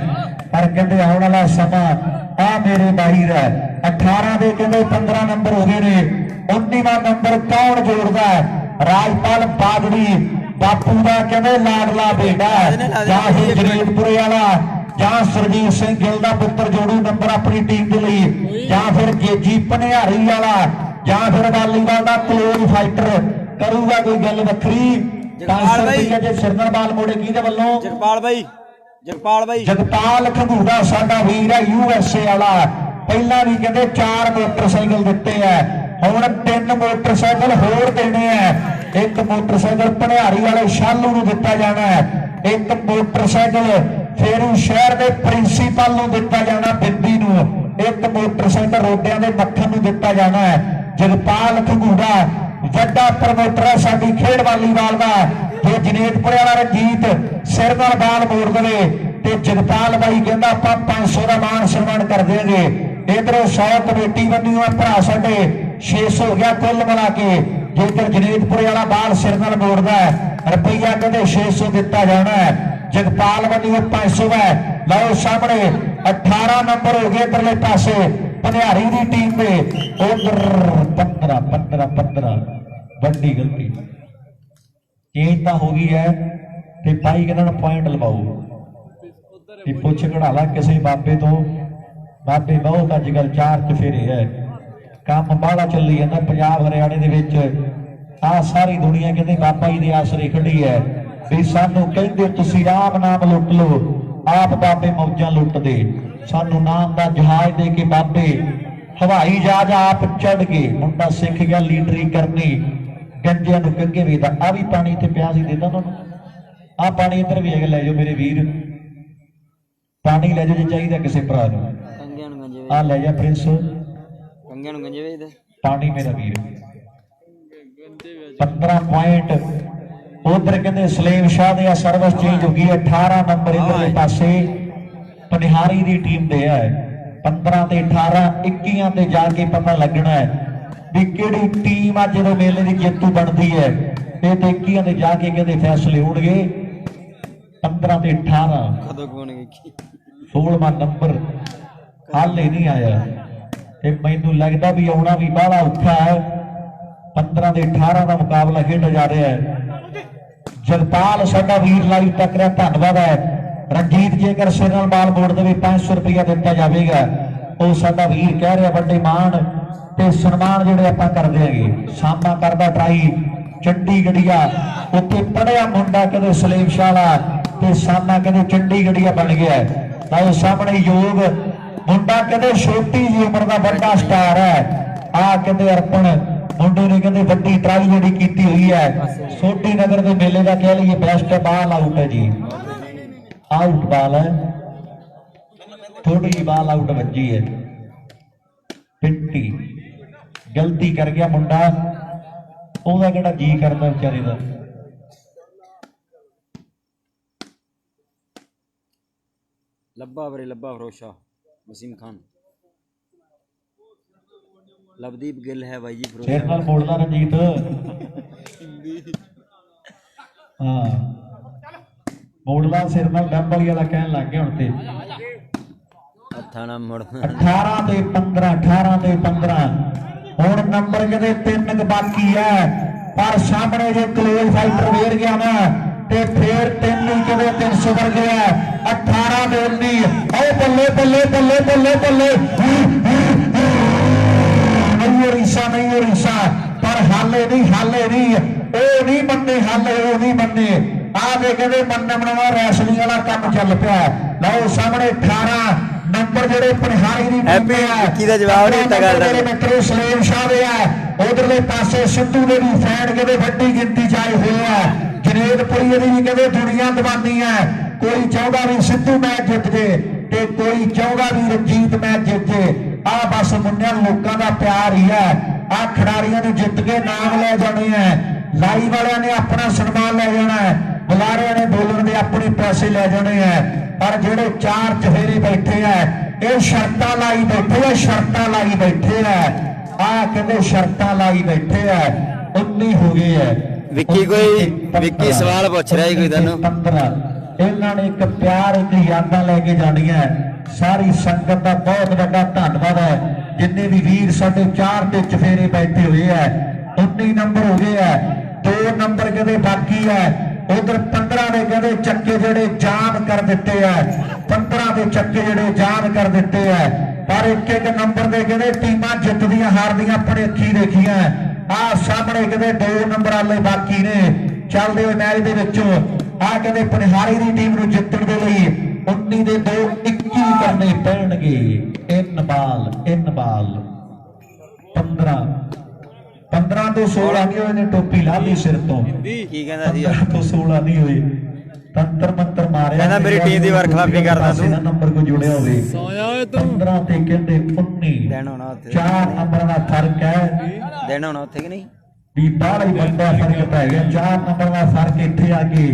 ਪਰ ਕਹਿੰਦੇ ਆਉਣ ਵਾਲਾ ਸਮਾਂ ਆ ਮੇਰੇ ਬਾਹਰ ਹੈ। 18 ਦੇ ਕਹਿੰਦੇ 15 ਨੰਬਰ ਹੋ ਗਏ ਨੇ। 19ਵਾਂ ਨੰਬਰ ਕੌਣ ਜੋੜਦਾ? ਰਾਜਪਾਲ ਬਾਦੜੀ ਬਾਪੂ ਦਾ ਕਹਿੰਦੇ ਲਾਡਲਾ ਬੇਟਾ, ਜਾਂ ਫਿਰ ਜਨੇਤਪੁਰੇ ਵਾਲਾ ਜਾਂ ਸਰਜੀਤ ਸਿੰਘ ਗਿੱਲ ਦਾ ਪੁੱਤਰ ਜੋੜੂ ਨੰਬਰ ਆਪਣੀ ਟੀਮ ਦੇ ਲਈ, ਜਾਂ ਫਿਰ ਗੇਜੀ ਭਨਿਆਰੀ ਵਾਲਾ, ਜਾਂ ਫਿਰ ਵਾਲੀਬਾਲ ਦਾ ਕਲੋਜ਼ ਫਾਈਟਰ ਕਰੂਗਾ ਕੋਈ ਗੱਲ ਵੱਖਰੀ। ਜਗਪਾਲ ਬਾਈ ਜੇ ਸਿਰਨਰ ਬਾਲ ਮੋੜੇ ਕਿਹਦੇ ਵੱਲੋਂ? ਜਗਪਾਲ ਬਾਈ ਜਗਪਾਲ ਖੰਗੂੜਾ ਸਾਡਾ ਵੀਰ ਹੈ USA ਵਾਲਾ। ਪਹਿਲਾਂ ਵੀ ਕਹਿੰਦੇ 4 ਮੋਟਰਸਾਈਕਲ ਦਿੱਤੇ ਆ, ਹੁਣ 3 ਮੋਟਰਸਾਈਕਲ ਹੋਰ ਦੇਣੇ ਆ। ਇੱਕ ਮੋਟਰਸਾਈਕਲ ਭਨਿਆਰੀ ਵਾਲੇ ਸ਼ਾਲੂ ਨੂੰ ਦਿੱਤਾ ਜਾਣਾ ਹੈ, ਇੱਕ ਮੋਟਰਸਾਈਕਲ ਫੇਰੂ ਸ਼ਹਿਰ ਦੇ ਪ੍ਰਿੰਸੀਪਲ ਨੂੰ ਦਿੱਤਾ ਜਾਣਾ ਬਿੰਦੀ ਨੂੰ, ਇੱਕ ਮੋਟਰਸਾਈਕਲ ਰੋਡਿਆਂ ਦੇ ਮੱਖਣ ਨੂੰ ਦਿੱਤਾ ਜਾਣਾ ਹੈ। ਜਗਪਾਲ ਖੰਗੂੜਾ ਵੱਡਾ ਪ੍ਰਮੋਟਰ ਹੈ ਸਾਡੀ ਖੇਡ ਵਾਲੀਬਾਲ ਦਾ। ਜੇ ਜਨੇਤਪੁਰੇ ਵਾਲਾ ਰਣਜੀਤ ਸਿਰ ਨਾਲ ਬਾਲ ਮੋੜ ਦੇਵੇ ਤੇ ਜਗਪਾਲ ਬਾਈ ਕਹਿੰਦਾ ਆਪਾਂ 500 ਦਾ ਮਾਣ ਸਨਮਾਨ ਕਰ ਦੇਗੇ। ਇਧਰੋਂ 100 ਕਮੇਟੀ ਬੰਨੀ ਹੋਇਆ ਭਰਾ ਸਾਡੇ 600 ਹੋ ਗਿਆ ਕੁੱਲ ਮਿਲਾ ਕੇ। ਜੇਕਰ ਜਨੇਤਪੁਰੇ ਵਾਲਾ ਬਾਲ ਸਿਰ ਨਾਲ ਮੋੜਦਾ ਰੁਪਈਆ ਕਹਿੰਦੇ 600 ਦਿੱਤਾ ਜਾਣਾ ਹੈ। ਜਗਪਾਲ ਬੰਨੀ 500 ਹੈ। ਲਓ ਸਾਹਮਣੇ 18 ਨੰਬਰ ਹੋ ਗਏ ਇਧਰਲੇ ਪਾਸੇ ਭਨਿਆਰੀ ਦੀ ਟੀਮ ਦੇ। ਉਧਰ 15 ਵੱਡੀ ਗਲਤੀ ਚੇਂਜ ਤਾਂ ਹੋ ਗਈ ਹੈ ਤੇ ਭਾਈ ਕਹਿੰਦਾ ਪੁਆਇੰਟ ਲਵਾਓ ਤੇ ਪੁੱਛ ਕਢਾ ਲਾ ਕਿਸੇ ਬਾਬੇ ਤੋਂ ਬਾਬੇ ਬਹੁਤ ਅੱਜ ਕੱਲ 4 ਚਫੇਰੇ ਹੈ ਕੰਮ ਬਾਹਲਾ ਚੱਲੀ ਜਾਂਦਾ ਪੰਜਾਬ ਹਰਿਆਣੇ ਦੇ ਵਿੱਚ ਆ ਸਾਰੀ ਦੁਨੀਆ ਕਹਿੰਦੇ ਬਾਬਾ ਜੀ ਦੇ ਆਸਰੇ ਖੜੀ ਹੈ ਵੀ ਸਾਨੂੰ ਕਹਿੰਦੇ ਤੁਸੀਂ ਰਾਮ ਨਾਮ ਲੁੱਟ ਲਓ ਆਪ ਬਾਬੇ ਮੌਜਾਂ ਲੁੱਟਦੇ ਸਾਨੂੰ ਨਾਮ ਦਾ ਜਹਾਜ਼ ਦੇ ਕੇ ਬਾਬੇ ਹਵਾਈ ਜਹਾਜ਼ ਆਪ ਚੜ ਗਏ ਮੁੰਡਾ ਸਿੱਖ ਗਿਆ ਲੀਡਰੀ ਕਰਨੀ ਗੰਜਿਆਂ ਨੂੰ ਕੰਗੇ ਵੇਦਾ ਆ ਵੀ ਪਾਣੀ ਤੇ ਪਿਆ ਸੀ ਦੇਦਾ ਤੁਹਾਨੂੰ ਆ ਪਾਣੀ ਇੱਧਰ ਵੀ ਹੈਗਾ ਲੈ ਜਾਓ ਮੇਰੇ ਵੀਰ ਪਾਣੀ ਲੈ ਜਾਓ ਜੇ ਚਾਹੀਦਾ ਕਿਸੇ ਭਰਾ ਨੂੰ ਕੰਗਿਆਂ ਨੂੰ ਗੰਜੇ ਆ ਲੈ ਜਾ ਪ੍ਰਿੰਸ ਕੰਗਿਆਂ ਨੂੰ ਗੰਜੇ ਵੇਚਦੇ ਪਾਣੀ ਮੇਰਾ ਵੀਰ 15 ਪੁਆਇੰਟ ਉਧਰ ਕਹਿੰਦੇ ਸਲੇਮ ਸ਼ਾਹ ਦੇ ਆ ਸਰਵਿਸ ਚੇਂਜ ਹੋ ਗਈ 18 ਨੰਬਰ ਇਧਰਲੇ ਪਾਸੇ ਪਨਿਹਾਰੀ ਦੀ ਟੀਮ ਦੇ ਹੈ 15 ਤੇ 18 21 ਤੇ ਜਾ ਕੇ ਪਤਾ ਲੱਗਣਾ ਹੈ ਵੀ ਕਿਹੜੀ ਟੀਮ ਅੱਜ ਦੇ ਮੇਲੇ ਦੀ ਜੇਤੂ ਬਣਦੀ ਹੈ ਇਹ ਤੇ 21 ਤੇ ਜਾ ਕੇ ਕਹਿੰਦੇ ਫੈਸਲੇ ਹੋਣਗੇ 15 ਤੇ 18 ਕਦੋਂ ਕੋਣਗੇ 16ਵਾਂ ਨੰਬਰ ਹਾਲੇ ਨਹੀਂ ਆਇਆ ਤੇ ਮੈਨੂੰ ਲੱਗਦਾ ਵੀ ਆਉਣਾ ਵੀ ਬਾਹਲਾ ਔਖਾ ਹੈ 15 ਤੇ 18 ਦਾ ਮੁਕਾਬਲਾ ਖੇਡਿਆ ਜਾ ਰਿਹਾ ਹੈ ਜਗਪਾਲ ਸਾਡਾ ਵੀਰ ਲਾਈਵ ਤੱਕ ਰਿਹਾ ਧੰਨਵਾਦ ਹੈ ਰਣਜੀਤ ਜੇਕਰ ਸਿਰਨਲ ਬਾਲ ਬੋਰਡ ਦੇ ਵੀ 500 ਰੁਪਇਆ ਦਿੱਤਾ ਜਾਵੇਗਾ ਉਹ ਸਾਡਾ ਵੀਰ ਕਹਿ ਰਿਹਾ ਵੱਡੇ ਮਾਣ ਤੇ ਸਨਮਾਨ ਜਿਹੜੇ ਆਪਾਂ ਕਰਦੇ ਹੈਗੇ ਸਾਹਮਣਾ ਕਰਦਾ ਟਰਾਈ ਚੰਡੀਗੜ੍ਹੀਆ ਉੱਤੇ ਪੜਿਆ ਮੁੰਡਾ ਕਹਿੰਦੇ ਸਲੇਮ ਸ਼ਾਹ ਵਾਲਾ ਤੇ ਸਾਹਮਣਾ ਕਹਿੰਦੇ ਚੰਡੀਗੜ੍ਹੀਆ ਬਣ ਗਿਆ ਤਾਂ ਸਾਹਮਣੇ ਯੋਗ ਮੁੰਡਾ ਕਹਿੰਦੇ ਛੋਟੀ ਜਿਹੀ ਉਮਰ ਦਾ ਵੱਡਾ ਸਟਾਰ ਹੈ ਆ ਕਹਿੰਦੇ ਅਰਪਣ ਮੁੰਡੇ ਨੇ ਕਹਿੰਦੇ ਵੱਡੀ ਟਰਾਈ ਜਿਹੜੀ ਕੀਤੀ ਹੋਈ ਹੈ ਸੋਢੀ ਨਗਰ ਦੇ ਮੇਲੇ ਦਾ ਕਹਿ ਲਈਏ ਬੈਸਟ ਬਾਲ ਆਊਟ ਹੈ ਜੀ ਆਊਟ ਬਾਲ ਹੈ ਥੋੜੀ ਜਿਹੀ ਬਾਲ ਆਊਟ ਵੱਜੀ ਹੈ ਪਿੱਟੀ ਗਲਤੀ ਕਰ ਗਿਆ ਮੁੰਡਾ ਉਹਦਾ ਕਿਹੜਾ ਜੀ ਕਰਦਾ ਵਿਚਾਰੇ ਦਾ ਲੱਭਾ ਵੀਰੇ ਲੱਭਾ ਫਰੋਸ਼ਾ ਵਸੀਮ ਖਾਨ ਲਵਦੀਪ ਗਿੱਲ ਹੈ ਬਾਈ ਜੀ ਫਰੋਸ਼ਾ ਸਿਰ ਨਾਲ ਮੋੜਦਾ ਰਣਜੀਤ ਹਾਂ ਮੋੜਦਾ ਸਿਰ ਨਾਲ ਡੰਬਲੀ ਵਾਲਾ ਕਹਿਣ ਲੱਗ ਗਿਆ ਹੁਣ ਤੇ ਹੱਥਾਂ ਨਾਲ ਮੁੜ 18 ਤੇ 15 18 ਤੇ 15 ਹੁਣ ਨੰਬਰ ਕਿਤੇ 3 ਬਾਕੀ ਹੈ ਪਰ ਸਾਹਮਣੇ ਜੇ ਕਲੋਜ਼ ਫਾਈਟਰ ਵੇਰ ਗਿਆ ਨਾ ਤੇ ਫੇਰ 3 ਹੀ ਕਿਤੇ 300 ਵਰ ਗਿਆ 18 ਤੇ 19 ਓ ਬੱਲੇ ਬੱਲੇ ਬੱਲੇ ਬੱਲੇ ਬੱਲੇ ਨਹੀਂ ਰਿਸ਼ਾ ਪਰ ਹਾਲੇ ਨਹੀਂ ਉਹ ਨਹੀਂ ਮੰਨੇ ਹਾਲੇ ਉਹ ਨਹੀਂ ਮੰਨੇ ਆ ਦੇ ਕਹਿੰਦੇ ਮੰਨ ਬਣਾਵਾ ਰੈਸਲਿੰਗ ਵਾਲਾ ਕੰਮ ਚੱਲ ਪਿਆ ਲਓ ਸਾਹਮਣੇ 18 ਨੰਬਰ ਜਿਹੜੇ ਪਨਿਹਾਰੀ ਦੀ ਹੈਪੀ ਵਿੱਕੀ ਦਾ ਜਵਾਬ ਨਹੀਂ ਦਿੱਤਾ ਗੱਲ ਦਾ ਮੇਰੇ ਮਿੱਤਰੋ ਸਲੇਮ ਸ਼ਾਹ ਦੇ ਆ ਉਧਰਲੇ ਪਾਸੇ ਸਿੱਧੂ ਦੇ ਵੀ ਫੈਨ ਕਹਿੰਦੇ ਵੱਡੀ ਗਿਣਤੀ ਚ ਆਏ ਹੋਏ ਆ ਜਨੇਦਪੁਰੀ ਦੀ ਵੀ ਕਹਿੰਦੇ ਦੁਨੀਆ ਦੀਵਾਨੀ ਹੈ ਕੋਈ ਚਾਹੁੰਦਾ ਵੀ ਸਿੱਧੂ ਮੈਚ ਜਿੱਤ ਜੇ ਤੇ ਕੋਈ ਚਾਹੁੰਦਾ ਵੀ ਰਣਜੀਤ ਮੈਚ ਜਿੱਤ ਜੇ ਆ ਬਸ ਮੁੰਡਿਆਂ ਲੋਕਾਂ ਦਾ ਪਿਆਰ ਹੀ ਹੈ ਆ ਖਿਡਾਰੀਆਂ ਨੂੰ ਜਿੱਤ ਕੇ ਨਾਮ ਲੈ ਜਾਣੇ ਹੈ ਲਾਈਵ ਵਾਲਿਆਂ ਨੇ ਆਪਣਾ ਸਨਮਾਨ ਲੈ ਜਾਣਾ ਹੈ ਬੁਲਾਰਿਆਂ ਨੇ ਬੋਲਣ ਦੇ ਆਪਣੇ ਪੈਸੇ ਲੈ ਜਾਣੇ ਹੈ ਪਰ ਜਿਹੜੇ 4 ਚਫੇਰੇ ਬੈਠੇ ਆ ਇਹ ਸ਼ਰਤਾਂ ਲਾਈ ਬੈਠੇ ਆ ਆ ਕਹਿੰਦੇ ਸ਼ਰਤਾਂ ਲਾਈ ਬੈਠੇ ਆ 19 ਹੋ ਗਏ ਆ ਵਿੱਕੀ ਸਵਾਲ ਪੁੱਛ ਰਿਹਾ ਕੋਈ ਤੁਹਾਨੂੰ 15 ਇਹਨਾਂ ਨੇ ਇੱਕ ਪਿਆਰ ਇੱਕ ਯਾਦਾਂ ਲੈ ਕੇ ਜਾਣੀਆਂ ਸਾਰੀ ਸੰਗਤ ਦਾ ਬਹੁਤ ਵੱਡਾ ਧੰਨਵਾਦ ਹੈ ਜਿੰਨੇ ਵੀ ਵੀਰ ਸਾਡੇ 4 ਤੇ ਚਫੇਰੇ ਬੈਠੇ ਹੋਏ ਆ 19 ਨੰਬਰ ਹੋ ਗਏ ਆ 2 ਨੰਬਰ ਕਹਿੰਦੇ ਬਾਕੀ ਹੈ ਉਧਰ 15 ਦੇ ਕਹਿੰਦੇ ਚੱਕੇ ਜਿਹੜੇ ਜਾਮ ਕਰ ਦਿੱਤੇ ਆ 15 ਦੇ ਚੱਕੇ ਜਿਹੜੇ ਜਾਮ ਕਰ ਦਿੱਤੇ ਆ ਪਰ ਇੱਕ ਨੰਬਰ ਦੇ ਕਹਿੰਦੇ ਟੀਮਾਂ ਜਿੱਤਦੀਆਂ ਹਾਰਦੀਆਂ ਆਪਣੇ ਅੱਖੀ ਦੇਖੀਆਂ ਆ ਸਾਹਮਣੇ ਕਹਿੰਦੇ 2 ਨੰਬਰ ਵਾਲੇ ਬਾਕੀ ਨੇ ਚੱਲਦੇ ਹੋਏ ਮੈਚ ਦੇ ਵਿੱਚੋਂ ਆ ਕਹਿੰਦੇ ਪਨਿਹਾਰੀ ਦੀ ਟੀਮ ਨੂੰ ਜਿੱਤਣ ਦੇ ਲਈ 19 ਦੇ 2 21 ਕਰਨੇ ਪੈਣਗੇ ਤਿੰਨ ਬਾਲ 15 ਤੋਂ 16 ਨਹੀਂ ਹੋਏ ਨੇ ਟੋਪੀ ਲਾ ਲਈ ਸਿਰ ਤੋਂ ਕੀ ਕਹਿੰਦਾ ਸੀ 15 ਤੋਂ 16 ਨਹੀਂ ਹੋਏ ਤੰਤਰ ਮੰਤਰ ਮਾਰਿਆ ਕਹਿੰਦਾ ਮੇਰੀ ਟੀਮ ਦੀ ਵਰਖਲਾਫੀ ਕਰਦਾ ਤੂੰ ਨੰਬਰ ਕੋ ਜੁੜਿਆ ਹੋਵੇ ਸੋਇਆ ਓਏ ਤੂੰ 15 ਤੇ ਕਹਿੰਦੇ 19 ਦੇਣ ਹੋਣਾ ਉੱਥੇ 4 ਨੰਬਰ ਦਾ ਫਰਕ ਹੈ ਦੇਣ ਹੋਣਾ ਉੱਥੇ ਕਿ ਨਹੀਂ ਵੀ ਬਾਹਲਾ ਹੀ ਵੱਡਾ ਫਰਕ ਪੈ ਗਿਆ 4 ਨੰਬਰ ਦਾ ਫਰਕ ਇੱਥੇ ਆ ਕੇ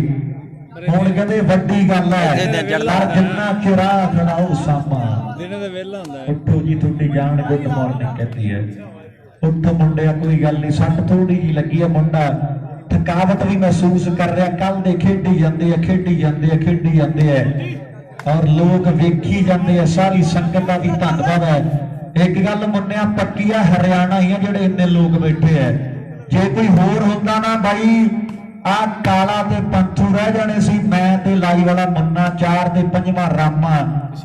ਹੁਣ ਕਹਿੰਦੇ ਵੱਡੀ ਗੱਲ ਹੈ ਪਰ ਜਿੰਨਾ ਚਿਰਾ ਖੜਾਓ ਸਾਮਾ ਦਿਨੇ ਦਾ ਵੇਲਾ ਹੁੰਦਾ ਉੱਠੋ ਜੀ ਤੁਹਾਡੀ ਜਾਨ ਗੁੱਡ ਮਾਰਨਿੰਗ ਕਹਿੰਦੀ ਹੈ ਉੱਠ ਮੁੰਡਿਆ ਕੋਈ ਗੱਲ ਨਹੀਂ ਸੱਟ ਥੋੜੀ ਜੀ ਲੱਗੀ ਹੈ ਮੁੰਡਾ ਥਕਾਵਟ ਵੀ ਮਹਿਸੂਸ ਕਰ ਰਿਹਾ ਕੱਲ ਦੇ ਖੇਡੀ ਜਾਂਦੇ ਆ ਔਰ ਲੋਕ ਵੇਖੀ ਜਾਂਦੇ ਆ ਸਾਰੀ ਸੰਗਤ ਦਾ ਵੀ ਧੰਨਵਾਦ ਹੈ ਇੱਕ ਗੱਲ ਮੁੰਨਿਆ ਪੱਕੀ ਆ ਹਰਿਆਣਾ ਹੀ ਆ ਜਿਹੜੇ ਇੰਨੇ ਲੋਕ ਬੈਠੇ ਆ ਜੇ ਕੋਈ ਹੋਰ ਹੁੰਦਾ ਨਾ ਬਾਈ ਆ ਕਾਲਾ ਤੇ ਪੰਥੂ ਰਹਿ ਜਾਣੇ ਸੀ ਮੈਂ ਤੇ ਲਾਈ ਵਾਲਾ ਮੁੰਨਾ 4 ਤੇ 5ਵਾਂ ਰਾਮਾ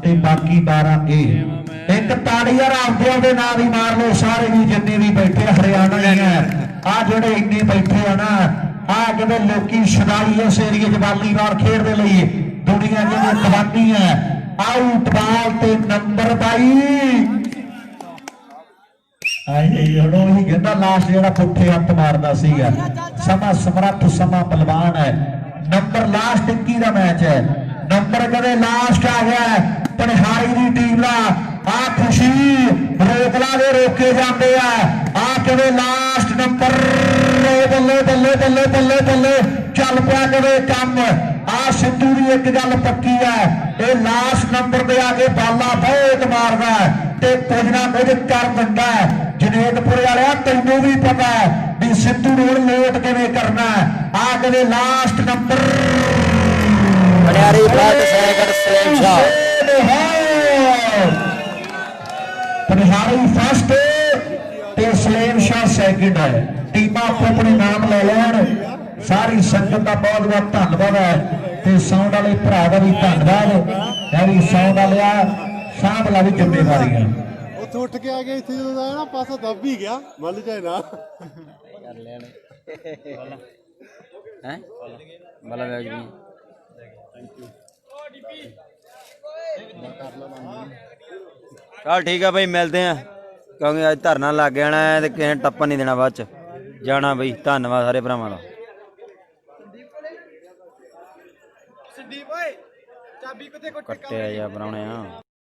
ਤੇ ਬਾਕੀ 12 ਇਹ ਇੱਕ ਤਾੜੀ ਯਾਰ ਆਪਦੇ ਨਾਲ ਹੀ ਮਾਰ ਲਓ ਸਾਰੇ ਵੀ ਜਿੰਨੇ ਵੀ ਬੈਠੇ ਹਰਿਆਣਾ ਹੀ ਆ ਆ ਜਿਹੜੇ ਇੰਨੇ ਬੈਠੇ ਆ ਨਾ ਆ ਕਿਤੇ ਲੋਕੀ ਸ਼ਦਾਈ ਇਸ ਏਰੀਏ 'ਚ ਵਾਲੀਬਾਲ ਖੇਡਦੇ ਲਈ ਦੁਨੀਆ ਜਿਹਦੇ ਕਬੱਡੀ ਹੈ ਆਊਟ ਬਾਲ ਤੇ ਨੰਬਰ 22 ਆਏ ਹੁਣ ਉਹੀ ਕਹਿੰਦਾ ਲਾਸਟ ਜਿਹੜਾ ਪੁੱਠੇ ਹੱਥ ਮਾਰਦਾ ਸੀਗਾ ਸਮਾਂ ਸਮਰੱਥ ਸਮਾਂ ਪਹਿਲਵਾਨ ਹੈ ਨੰਬਰ ਲਾਸਟ 21 ਦਾ ਮੈਚ ਹੈ ਨੰਬਰ ਕਦੇ ਲਾਸਟ ਆ ਗਿਆ ਪਨਹਾਰੀ ਦੀ ਟੀਮ ਦਾ ਆ ਖੁਸ਼ੀ ਰੋਕਲਾ ਦੇ ਰੋਕੇ ਜਾਂਦੇ ਆ ਕਦੇ ਲਾਸਟ ਨੰਬਰ ਬੱਲੇ ਬੱਲੇ ਬੱਲੇ ਬੱਲੇ ਬੱਲੇ ਚੱਲ ਪਿਆ ਕਦੇ ਕੰਮ ਆ ਸਿੱਧੂ ਦੀ ਇੱਕ ਗੱਲ ਪੱਕੀ ਹੈ ਇਹ ਲਾਸਟ ਨੰਬਰ ਤੇ ਆ ਕੇ ਬਾਲਾ ਬਹੁਤ ਮਾਰਦਾ ਤੇ ਕੁਝ ਨਾ ਕੁਝ ਕਰ ਦਿੰਦਾ ਜਨੇਤਪੁਰ ਵਾਲਿਆ ਤੈਨੂੰ ਵੀ ਪਤਾ ਵੀ ਸਿੱਧੂ ਨੂੰ ਲੋਟ ਕਿਵੇਂ ਕਰਨਾ ਆ ਕਦੇ ਲਾਸਟ ਨੰਬਰ ਪਨਿਆਰੀ ਫਲੱਡ ਸੈਕੰਡ ਸਲੇਮ ਸ਼ਾਹ ਪਨਿਆਰੀ ਫਸਟ ਤੇ ਸਲੇਮ ਸ਼ਾਹ ਸੈਕਿੰਡ ਹੈ ਟੀਮਾਂ ਆਪਣੇ ਨਾਮ ਲੈ ਲੈਣ ਸਾਰੀ ਸੰਗਤ ਦਾ ਬਹੁਤ ਬਹੁਤ ਧੰਨਵਾਦ ਹੈ ਤੇ ਸਾਊਂਡ ਵਾਲੇ ਭਰਾ ਦਾ ਵੀ ਧੰਨਵਾਦ ਇਹ ਵੀ ਸਾਊਂਡ ਵਾਲਿਆ ਸਾਂਭ ਲਾ ਵੀ ਜ਼ਿੰਮੇਵਾਰੀਆਂ ਉੱਥੇ ਉੱਠ ਕੇ ਆ ਗਏ ਇੱਥੇ ਜਦੋਂ ਆਇਆ ਨਾ ਪਾਸਾ ਦੱਬ ਹੀ ਗਿਆ ਮੱਲ ਚਾਹੇ ਨਾ ਕਰ ਲਿਆ ਨੇ ਹੈ ਬਲਾ ਵੈਜ ਵੀ ਚਲ ਠੀਕ ਆ ਬਈ ਮਿਲਦੇ ਆ ਕਿਉਂਕਿ ਅੱਜ ਧਰਨਾ ਲੱਗ ਜਾਣਾ ਹੈ ਤੇ ਕਿਸੇ ਟੱਪਣ ਨਹੀਂ ਦੇਣਾ ਬਾਅਦ ਚ ਜਾਣਾ ਬਈ ਧੰਨਵਾਦ ਸਾਰੇ ਭਰਾਵਾਂ ਦਾ ਕੱਟਿਆ ਜਾਂ ਬਣਾਉਣੇ ਆ